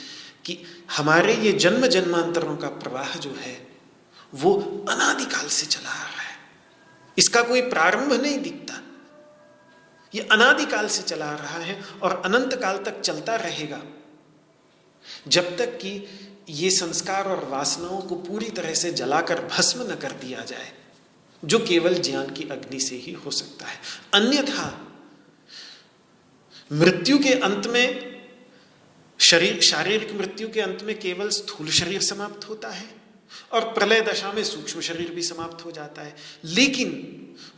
कि हमारे ये जन्म जन्मांतरों का प्रवाह जो है वो अनादिकाल से चला आ रहा है। इसका कोई प्रारंभ नहीं दिखता, ये अनादिकाल से चला आ रहा है और अनंत काल तक चलता रहेगा, जब तक कि ये संस्कार और वासनाओं को पूरी तरह से जलाकर भस्म न कर दिया जाए, जो केवल ज्ञान की अग्नि से ही हो सकता है। अन्यथा मृत्यु के अंत में शारीरिक मृत्यु के अंत में केवल स्थूल शरीर समाप्त होता है और प्रलय दशा में सूक्ष्म शरीर भी समाप्त हो जाता है, लेकिन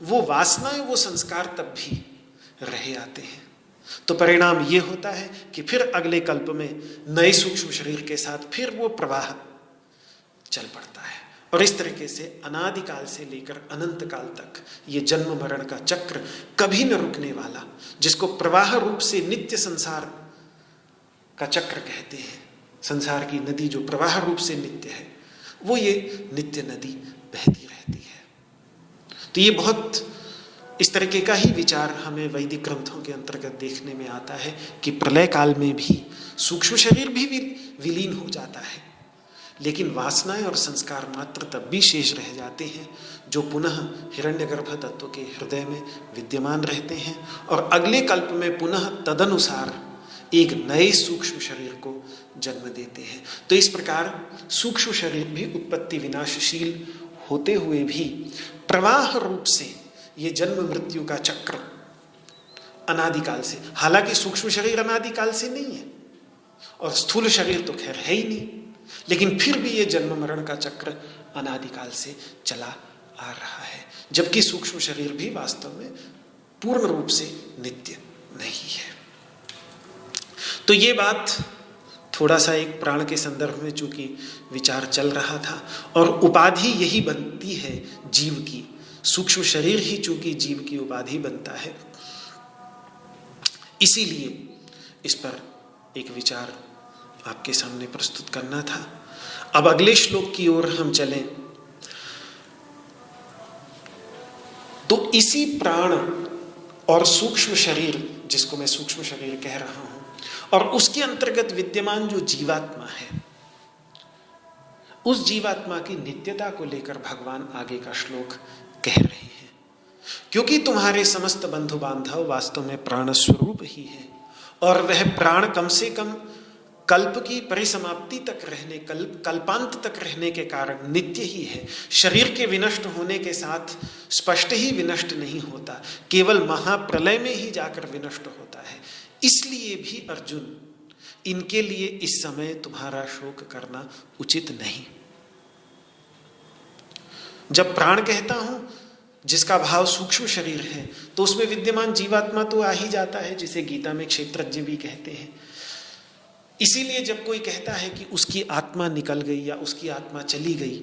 वो वासनाएं, वो संस्कार तब भी रहे आते हैं। तो परिणाम ये होता है कि फिर अगले कल्प में नए सूक्ष्म शरीर के साथ फिर वो प्रवाह चल पड़ता है और इस तरीके से अनादिकाल से लेकर अनंत काल तक ये जन्म मरण का चक्र कभी न रुकने वाला, जिसको प्रवाह रूप से नित्य संसार का चक्र कहते हैं, संसार की नदी जो प्रवाह रूप से नित्य है, वो ये नित्य नदी बहती रहती है। तो ये बहुत इस तरीके का ही विचार हमें वैदिक ग्रंथों के अंतर्गत देखने में आता है कि प्रलय काल में भी सूक्ष्म शरीर भी विलीन हो जाता है, लेकिन वासनाएं और संस्कार मात्र तब भी शेष रह जाते हैं, जो पुनः हिरण्यगर्भ तत्व के हृदय में विद्यमान रहते हैं और अगले कल्प में पुनः तदनुसार एक नए सूक्ष्म शरीर को जन्म देते हैं। तो इस प्रकार सूक्ष्म शरीर भी उत्पत्ति विनाशशील होते हुए भी प्रवाह रूप से ये जन्म मृत्यु का चक्र अनादिकाल से, हालांकि सूक्ष्म शरीर अनादिकाल से नहीं है और स्थूल शरीर तो खैर है ही नहीं, लेकिन फिर भी ये जन्म मरण का चक्र अनादिकाल से चला आ रहा है, जबकि सूक्ष्म शरीर भी वास्तव में पूर्ण रूप से नित्य नहीं है। तो ये बात थोड़ा सा एक प्राण के संदर्भ में चूंकि विचार चल रहा था और उपाधि यही बनती है जीव की, सूक्ष्म शरीर ही चूंकि जीव की उपाधि बनता है, इसीलिए इस पर एक विचार आपके सामने प्रस्तुत करना था। अब अगले श्लोक की ओर हम चलें तो इसी प्राण और सूक्ष्म शरीर, जिसको मैं सूक्ष्म शरीर कह रहा हूं, और उसके अंतर्गत विद्यमान जो जीवात्मा है, उस जीवात्मा की नित्यता को लेकर भगवान आगे का श्लोक कह रहे हैं। क्योंकि तुम्हारे समस्त बंधु बांधव वास्तव में प्राण स्वरूप ही है और वह प्राण कम से कम कल्प की परिसमाप्ति तक रहने, कल्पांत तक रहने के कारण नित्य ही है। शरीर के विनष्ट होने के साथ स्पष्ट ही विनष्ट नहीं होता, केवल महाप्रलय में ही जाकर विनष्ट होता है। इसलिए भी अर्जुन, इनके लिए इस समय तुम्हारा शोक करना उचित नहीं। जब प्राण कहता हूं, जिसका भाव सूक्ष्म शरीर है, तो उसमें विद्यमान जीवात्मा तो आ ही जाता है, जिसे गीता में क्षेत्रज्ञ भी कहते हैं। इसीलिए जब कोई कहता है कि उसकी आत्मा निकल गई या उसकी आत्मा चली गई,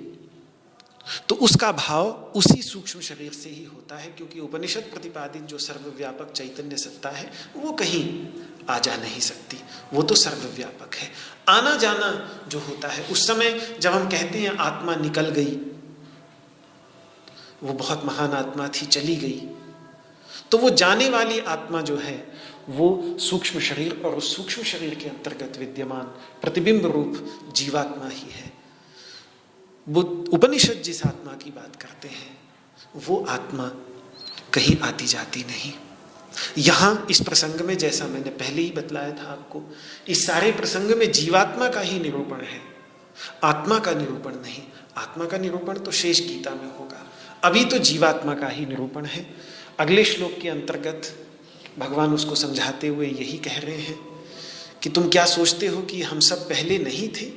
तो उसका भाव उसी सूक्ष्म शरीर से ही होता है, क्योंकि उपनिषद प्रतिपादित जो सर्वव्यापक चैतन्य सत्ता है वो कहीं आ जा नहीं सकती, वो तो सर्वव्यापक है। आना जाना जो होता है, उस समय जब हम कहते हैं आत्मा निकल गई, वो बहुत महान आत्मा थी, चली गई, तो वो जाने वाली आत्मा जो है वो सूक्ष्म शरीर और उस सूक्ष्म शरीर के अंतर्गत विद्यमान प्रतिबिंब रूप जीवात्मा ही है। वो उपनिषद जिस आत्मा की बात करते हैं, वो आत्मा कहीं आती जाती नहीं। यहां इस प्रसंग में, जैसा मैंने पहले ही बतलाया था आपको, इस सारे प्रसंग में जीवात्मा का ही निरूपण है, आत्मा का निरूपण नहीं। आत्मा का निरूपण तो शेष गीता में होगा, अभी तो जीवात्मा का ही निरूपण है। अगले श्लोक के अंतर्गत भगवान उसको समझाते हुए यही कह रहे हैं कि तुम क्या सोचते हो कि हम सब पहले नहीं थे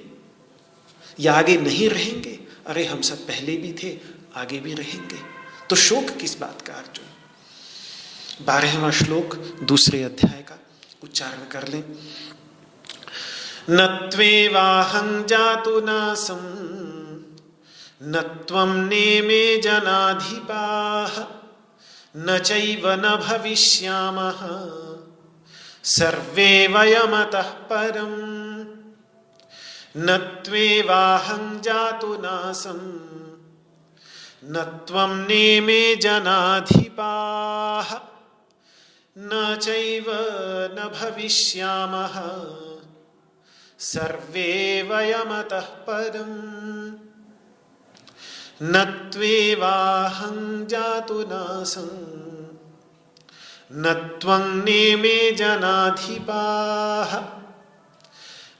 या आगे नहीं रहेंगे? अरे हम सब पहले भी थे, आगे भी रहेंगे, तो शोक किस बात का अर्जुन? 12वां श्लोक दूसरे अध्याय का उच्चारण कर लें। न त्वेवाहं जातु नासं न त्वं नेमे जनाधिपाः न चैव न भविष्यामः सर्वे वयमतः परम्। न त्वेवाहं जातु नासं न त्वं नेमे जनाधिपाः न चैव न भविष्यामः सर्वे वयमतः परम्। न त्वेवाहं जातु नासं न त्वं नेमे जनाधिपाः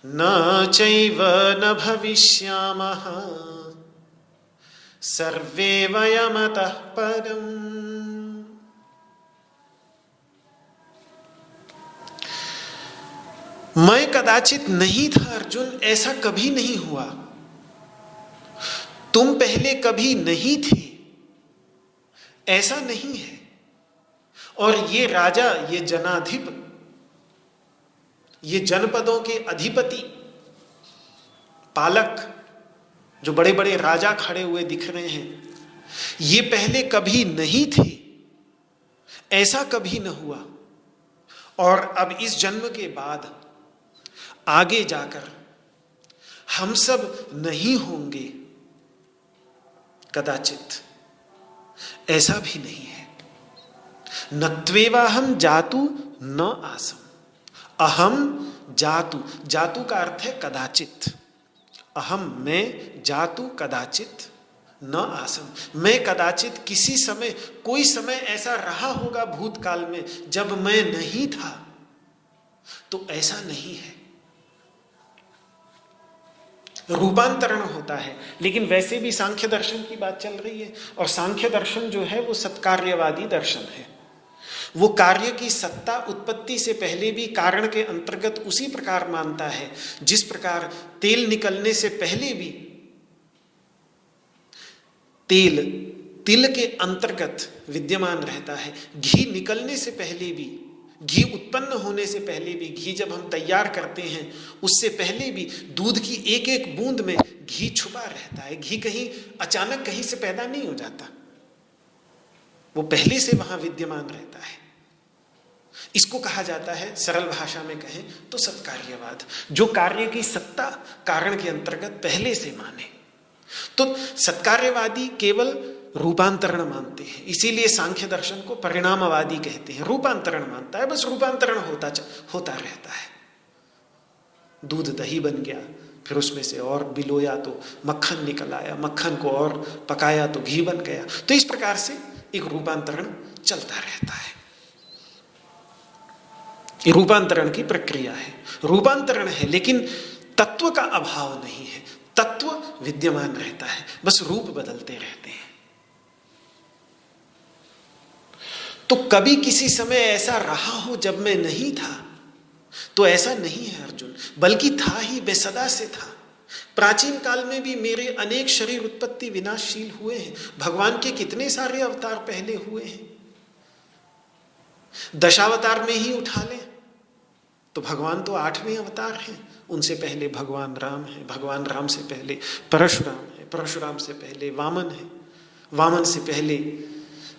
न चैव न भविष्यामः सर्वे वयमतः परम्। मैं कदाचित नहीं था अर्जुन, ऐसा कभी नहीं हुआ। तुम पहले कभी नहीं थे, ऐसा नहीं है। और ये राजा, ये जनाधिप, ये जनपदों के अधिपति, पालक, जो बड़े बड़े राजा खड़े हुए दिख रहे हैं, ये पहले कभी नहीं थे, ऐसा कभी न हुआ। और अब इस जन्म के बाद आगे जाकर हम सब नहीं होंगे, कदाचित ऐसा भी नहीं है। न त्वेवाहं जातु न आसम, अहम जातु, जातु का अर्थ है कदाचित, अहम मैं, जातु कदाचित, न आसम मैं कदाचित किसी समय, कोई समय ऐसा रहा होगा भूतकाल में जब मैं नहीं था, तो ऐसा नहीं है। रूपांतरण होता है, लेकिन वैसे भी सांख्य दर्शन की बात चल रही है, और सांख्य दर्शन जो है वो सत्कार्यवादी दर्शन है। वो कार्य की सत्ता उत्पत्ति से पहले भी कारण के अंतर्गत उसी प्रकार मानता है जिस प्रकार तेल निकलने से पहले भी तेल तिल के अंतर्गत विद्यमान रहता है, घी निकलने से पहले भी, घी उत्पन्न होने से पहले भी, घी जब हम तैयार करते हैं उससे पहले भी दूध की एक एक बूंद में घी छुपा रहता है। घी कहीं अचानक कहीं से पैदा नहीं हो जाता, वो पहले से वहां विद्यमान रहता है। इसको कहा जाता है, सरल भाषा में कहें तो सत्कार्यवाद, जो कार्य की सत्ता कारण के अंतर्गत पहले से माने। तो सत्कार्यवादी केवल रूपांतरण मानते हैं, इसीलिए सांख्य दर्शन को परिणामवादी कहते हैं। रूपांतरण मानता है, बस रूपांतरण होता रहता है। दूध दही बन गया, फिर उसमें से और बिलोया तो मक्खन निकल आया, मक्खन को और पकाया तो घी बन गया। तो इस प्रकार से एक रूपांतरण चलता रहता है। ये रूपांतरण की प्रक्रिया है, रूपांतरण है, लेकिन तत्व का अभाव नहीं है। तत्व विद्यमान रहता है, बस रूप बदलते रहते हैं। तो कभी किसी समय ऐसा रहा हो जब मैं नहीं था, तो ऐसा नहीं है अर्जुन, बल्कि था ही, बेसदा से था। प्राचीन काल में भी मेरे अनेक शरीर उत्पत्ति विनाशशील हुए हैं। भगवान के कितने सारे अवतार पहले हुए हैं। दशावतार में ही उठा लें तो भगवान तो 8वें अवतार हैं। उनसे पहले भगवान राम है, भगवान राम से पहले परशुराम है, परशुराम से पहले वामन है, वामन से पहले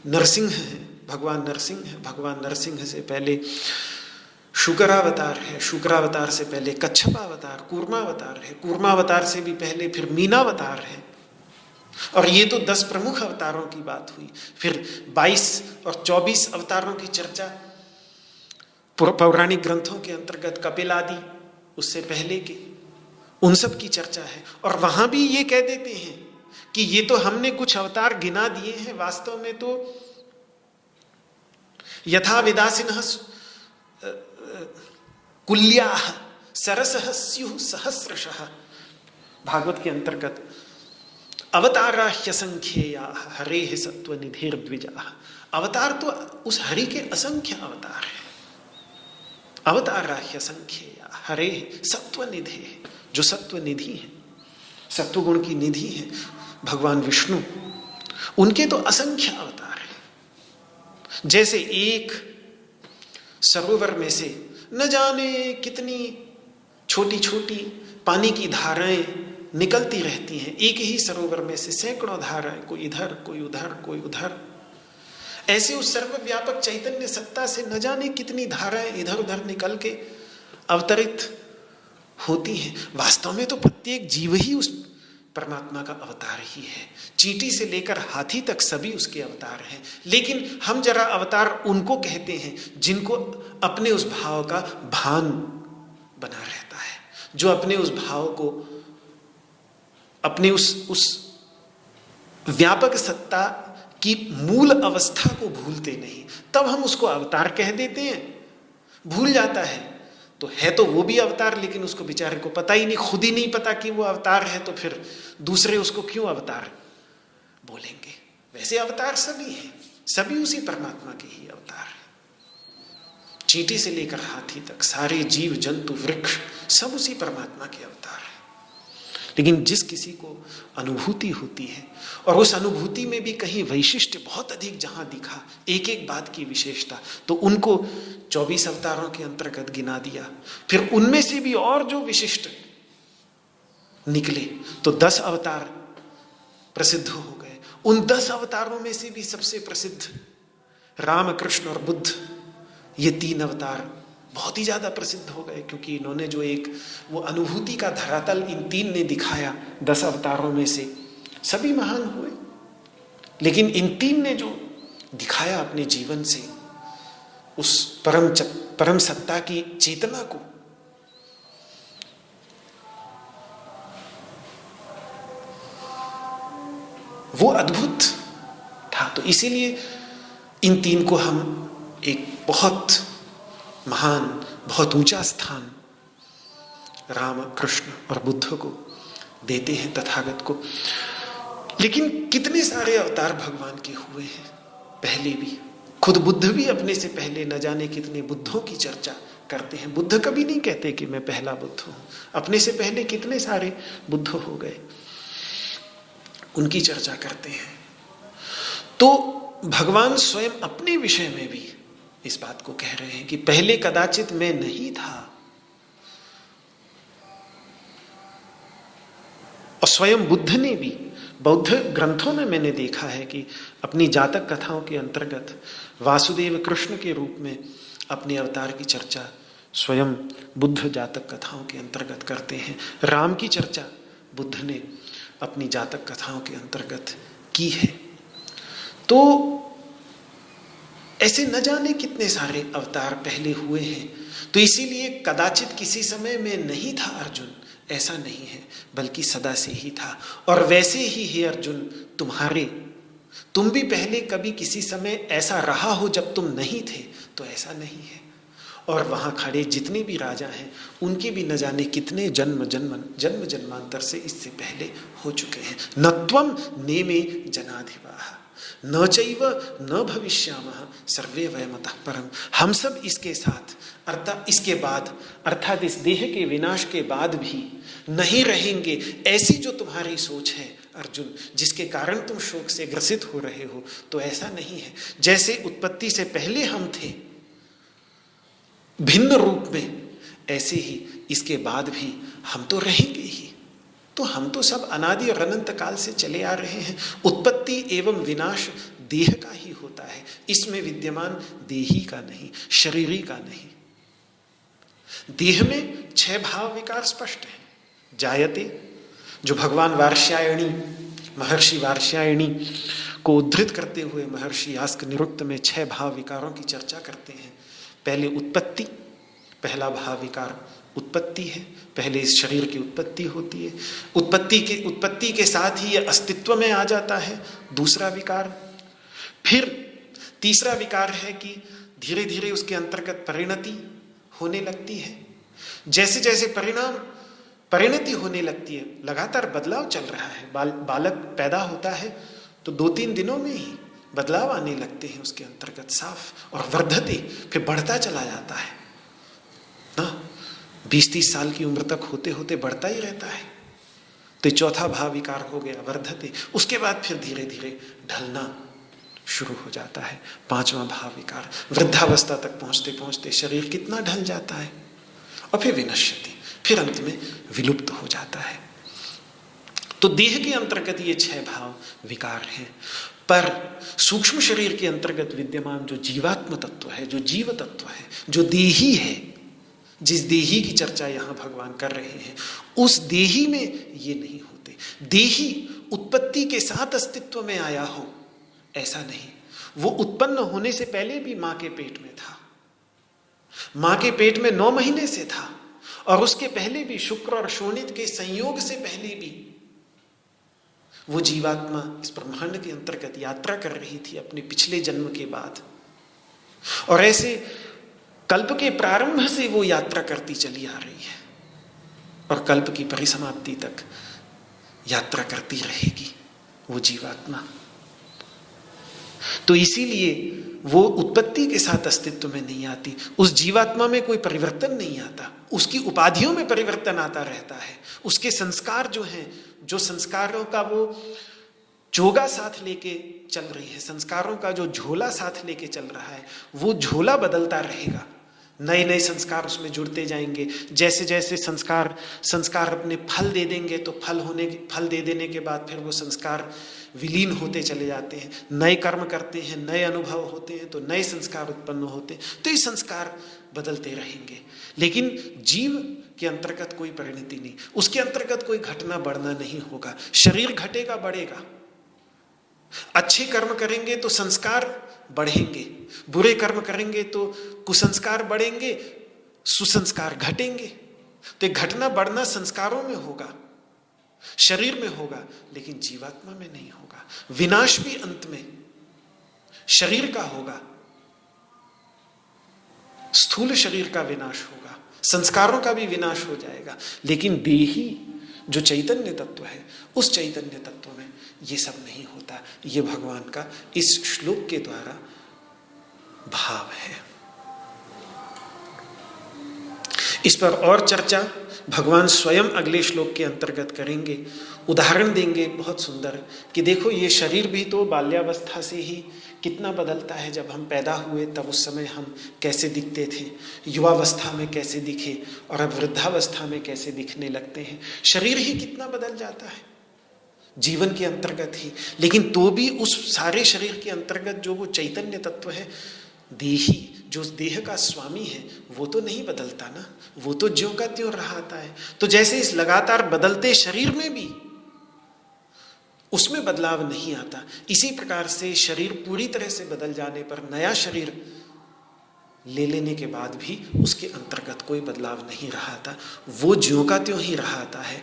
नरसिंह है, भगवान नरसिंह है, भगवान नरसिंह से पहले शुक्रावतार है, शुक्रावतार से पहले कच्छपावतार, कूर्मावतार है, कूर्मावतार से भी पहले फिर मीनावतार है। और ये तो 10 प्रमुख अवतारों की बात हुई। फिर 22 और 24 अवतारों की चर्चा पौराणिक ग्रंथों के अंतर्गत कपिल आदि, उससे पहले के, उन सब की चर्चा है। और वहां भी ये कह देते हैं कि ये तो हमने कुछ अवतार गिना दिए हैं, वास्तव में तो यथा विदासिनः कुल्याः सरसः स्युः सहस्रशः, भागवत के अंतर्गत अवतारा ह्यसंख्येयाः हरेः सत्त्वनिधिर्द्विजाः। अवतार तो उस हरि के असंख्य अवतार है। अवतारा ह्यसंख्येयाः हरेः सत्त्वनिधे, जो सत्वनिधि है, सत्वगुण की निधि है भगवान विष्णु, उनके तो असंख्य अवतार हैं। जैसे एक सरोवर में से न जाने कितनी छोटी छोटी पानी की धाराएं निकलती रहती हैं। एक ही सरोवर में से सैकड़ों धाराएं, कोई इधर कोई उधर कोई उधर। ऐसे उस सर्वव्यापक चैतन्य सत्ता से न जाने कितनी धाराएं इधर उधर निकल के अवतरित होती हैं। वास्तव में तो प्रत्येक जीव ही उस परमात्मा का अवतार ही है। चींटी से लेकर हाथी तक सभी उसके अवतार हैं। लेकिन हम जरा अवतार उनको कहते हैं जिनको अपने उस भाव का भान बना रहता है, जो अपने उस भाव को, अपने उस व्यापक सत्ता की मूल अवस्था को भूलते नहीं, तब हम उसको अवतार कह देते हैं। भूल जाता है तो है तो वो भी अवतार, लेकिन उसको बेचारे को पता ही नहीं, खुद ही नहीं पता कि वो अवतार है, तो फिर दूसरे उसको क्यों अवतार बोलेंगे। वैसे अवतार सभी हैं, सभी उसी परमात्मा के ही अवतार हैं। चींटी से लेकर हाथी तक सारे जीव जंतु वृक्ष सब उसी परमात्मा के अवतार हैं। लेकिन जिस किसी को अनुभूति होती है, और उस अनुभूति में भी कहीं वैशिष्ट्य बहुत अधिक जहां दिखा, एक एक बात की विशेषता, तो उनको 24 अवतारों के अंतर्गत गिना दिया। फिर उनमें से भी और जो विशिष्ट निकले तो 10 अवतार प्रसिद्ध हो गए। उन 10 अवतारों में से भी सबसे प्रसिद्ध राम, कृष्ण और बुद्ध, ये 3 अवतार बहुत ही ज्यादा प्रसिद्ध हो गए, क्योंकि इन्होंने जो एक वो अनुभूति का धरातल इन 3 ने दिखाया। 10 अवतारों में से सभी महान हुए, लेकिन इन 3 ने जो दिखाया अपने जीवन से उस परम सत्ता की चेतना को, वो अद्भुत था। तो इसीलिए इन 3 को हम एक बहुत महान, बहुत ऊंचा स्थान राम, कृष्ण और बुद्ध को देते हैं, तथागत को। लेकिन कितने सारे अवतार भगवान के हुए हैं पहले भी। खुद बुद्ध भी अपने से पहले न जाने कितने बुद्धों की चर्चा करते हैं। बुद्ध कभी नहीं कहते कि मैं पहला बुद्ध हूं, अपने से पहले कितने सारे बुद्ध हो गए, उनकी चर्चा करते हैं। तो भगवान स्वयं अपने विषय में भी इस बात को कह रहे हैं कि पहले कदाचित मैं नहीं था। और स्वयं बुद्ध ने भी, बौद्ध ग्रंथों में मैंने देखा है कि अपनी जातक कथाओं के अंतर्गत वासुदेव कृष्ण के रूप में अपने अवतार की चर्चा स्वयं बुद्ध जातक कथाओं के अंतर्गत करते हैं। राम की चर्चा बुद्ध ने अपनी जातक कथाओं के अंतर्गत की है। तो ऐसे न जाने कितने सारे अवतार पहले हुए हैं। तो इसीलिए कदाचित किसी समय में नहीं था अर्जुन, ऐसा नहीं है, बल्कि सदा से ही था। और वैसे ही हे अर्जुन, तुम भी पहले कभी किसी समय ऐसा रहा हो जब तुम नहीं थे, तो ऐसा नहीं है। और वहाँ खड़े जितने भी राजा हैं उनके भी न जाने कितने जन्म जन्मांतर से इससे पहले हो चुके हैं। न त्वं नेमे जनाधिपाः न चैव न भविष्यामः सर्वे वयमतः परम। हम सब इसके साथ अर्थात इसके बाद अर्थात इस देह के विनाश के बाद भी नहीं रहेंगे, ऐसी जो तुम्हारी सोच है अर्जुन, जिसके कारण तुम शोक से ग्रसित हो रहे हो, तो ऐसा नहीं है। जैसे उत्पत्ति से पहले हम थे भिन्न रूप में, ऐसे ही इसके बाद भी हम तो रहेंगे ही। तो हम तो सब अनादि और अनंत काल से चले आ रहे हैं। उत्पत्ति एवं विनाश देह का ही होता है, इसमें विद्यमान देही का नहीं, शरीरी का नहीं। देह में 6 भाव विकार स्पष्ट है। जायते, जो भगवान वार्ष्यायणी महर्षि वार्ष्यायणी को उद्धृत करते हुए महर्षि यास्क निरुक्त में 6 भाव विकारों की चर्चा करते हैं। पहले उत्पत्ति, पहला भाव विकार उत्पत्ति है, पहले इस शरीर की उत्पत्ति होती है, उत्पत्ति के साथ ही यह अस्तित्व में आ जाता है, दूसरा विकार। फिर तीसरा विकार है कि धीरे धीरे उसके अंतर्गत परिणति होने लगती है। जैसे जैसे परिणति होने लगती है, लगातार बदलाव चल रहा है। बालक पैदा होता है तो 2-3 दिनों में ही बदलाव आने लगते हैं उसके अंतर्गत साफ, और वर्धते, फिर बढ़ता चला जाता है ना। 20-30 साल की उम्र तक होते होते बढ़ता ही रहता है। तो चौथा भाव विकार हो गया वर्धते। उसके बाद फिर धीरे धीरे ढलना शुरू हो जाता है, 5वां भाव विकार। वृद्धावस्था तक पहुंचते पहुंचते शरीर कितना ढल जाता है, और फिर विनश्यति, फिर अंत में विलुप्त हो जाता है। तो देह के अंतर्गत ये 6 भाव विकार हैं, पर सूक्ष्म शरीर के अंतर्गत विद्यमान जो जीवात्म तत्व है, जो जीव तत्व है, जो देही है, जिस देही की चर्चा यहाँ भगवान कर रहे हैं, उस देही में ये नहीं होते। देही उत्पत्ति के साथ अस्तित्व में आया हो ऐसा नहीं, वो उत्पन्न होने से पहले भी माँ के पेट में था, माँ के पेट में 9 महीने से था, और उसके पहले भी शुक्र और शोणित के संयोग से पहले भी वो जीवात्मा इस ब्रह्मांड के अंतर्गत यात्रा कर रही थी अपने पिछले जन्म के बाद। और ऐसे कल्प के प्रारंभ से वो यात्रा करती चली आ रही है, और कल्प की परिसमाप्ति तक यात्रा करती रहेगी वो जीवात्मा। तो इसीलिए वो उत्पत्ति के साथ अस्तित्व में नहीं आती। उस जीवात्मा में कोई परिवर्तन नहीं आता, उसकी उपाधियों में परिवर्तन आता रहता है। उसके संस्कार जो हैं, जो संस्कारों का वो चोगा साथ लेके चल रही है, संस्कारों का जो झोला साथ लेके चल रहा है, वो झोला बदलता रहेगा। नए नए संस्कार उसमें जुड़ते जाएंगे। जैसे जैसे संस्कार अपने फल दे देंगे, तो फल दे देने के बाद फिर वो संस्कार विलीन होते चले जाते हैं। नए कर्म करते हैं, नए अनुभव होते हैं, तो नए संस्कार उत्पन्न होते हैं। तो ये संस्कार बदलते रहेंगे, लेकिन जीव के अंतर्गत कोई परिणति नहीं, उसके अंतर्गत कोई घटना बढ़ना नहीं होगा। शरीर घटेगा बढ़ेगा, अच्छे कर्म करेंगे तो संस्कार बढ़ेंगे, बुरे कर्म करेंगे तो कुसंस्कार बढ़ेंगे, सुसंस्कार घटेंगे। तो घटना बढ़ना संस्कारों में होगा, शरीर में होगा, लेकिन जीवात्मा में नहीं होगा। विनाश भी अंत में शरीर का होगा, स्थूल शरीर का विनाश होगा, संस्कारों का भी विनाश हो जाएगा, लेकिन देही जो चैतन्य तत्व है, उस चैतन्य तत्व में ये सब नहीं होता। ये भगवान का इस श्लोक के द्वारा भाव है। इस पर और चर्चा भगवान स्वयं अगले श्लोक के अंतर्गत करेंगे। उदाहरण देंगे बहुत सुंदर कि देखो ये शरीर भी तो बाल्यावस्था से ही कितना बदलता है। जब हम पैदा हुए तब उस समय हम कैसे दिखते थे, युवावस्था में कैसे दिखे, और अब वृद्धावस्था में कैसे दिखने लगते हैं। शरीर ही कितना बदल जाता है जीवन के अंतर्गत ही। लेकिन तो भी उस सारे शरीर के अंतर्गत जो वो चैतन्य तत्व है, देही, जो देह का स्वामी है, वो तो नहीं बदलता ना, वो तो ज्यों का त्यों रहता है। तो जैसे इस लगातार बदलते शरीर में भी उसमें बदलाव नहीं आता, इसी प्रकार से शरीर पूरी तरह से बदल जाने पर, नया शरीर ले लेने के बाद भी उसके अंतर्गत कोई बदलाव नहीं रहा, वो ज्यों का त्यों ही रहता है,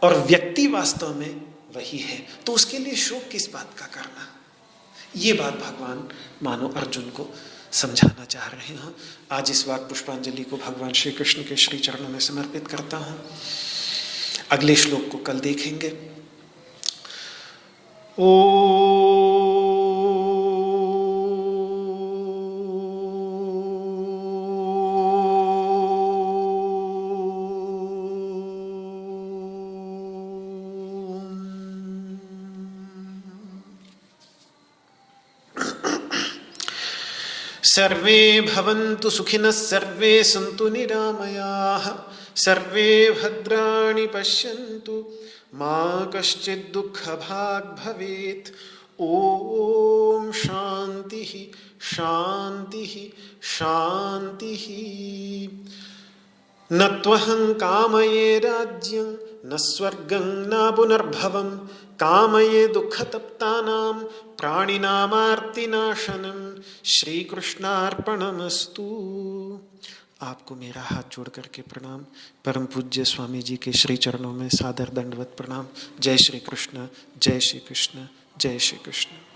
और व्यक्ति वास्तव में वही है। तो उसके लिए शोक किस बात का करना। ये बात भगवान मानो अर्जुन को समझाना चाह रहे हैं। आज इस बार पुष्पांजलि को भगवान श्री कृष्ण के श्री चरणों में समर्पित करता हूँ। अगले श्लोक को कल देखेंगे। सर्वे भवन्तु सुखिनः, सर्वे सन्तु निरामयाः, सर्वे भद्राणि पश्यन्तु, मा कश्चित् दुःखभाग् भवेत्। ओम शान्तिः शान्तिः शान्तिः। न त्वहं कामये राज्यं न स्वर्गं न पुनर्भवं, कामये दुःखतप्तानां प्राणिनामार्तिनाशनं। श्री कृष्णार्पणमस्तु। आपको मेरा हाथ जोड़ करके प्रणाम। परम पूज्य स्वामी जी के श्री चरणों में सादर दंडवत प्रणाम। जय श्री कृष्ण, जय श्री कृष्ण, जय श्री कृष्ण।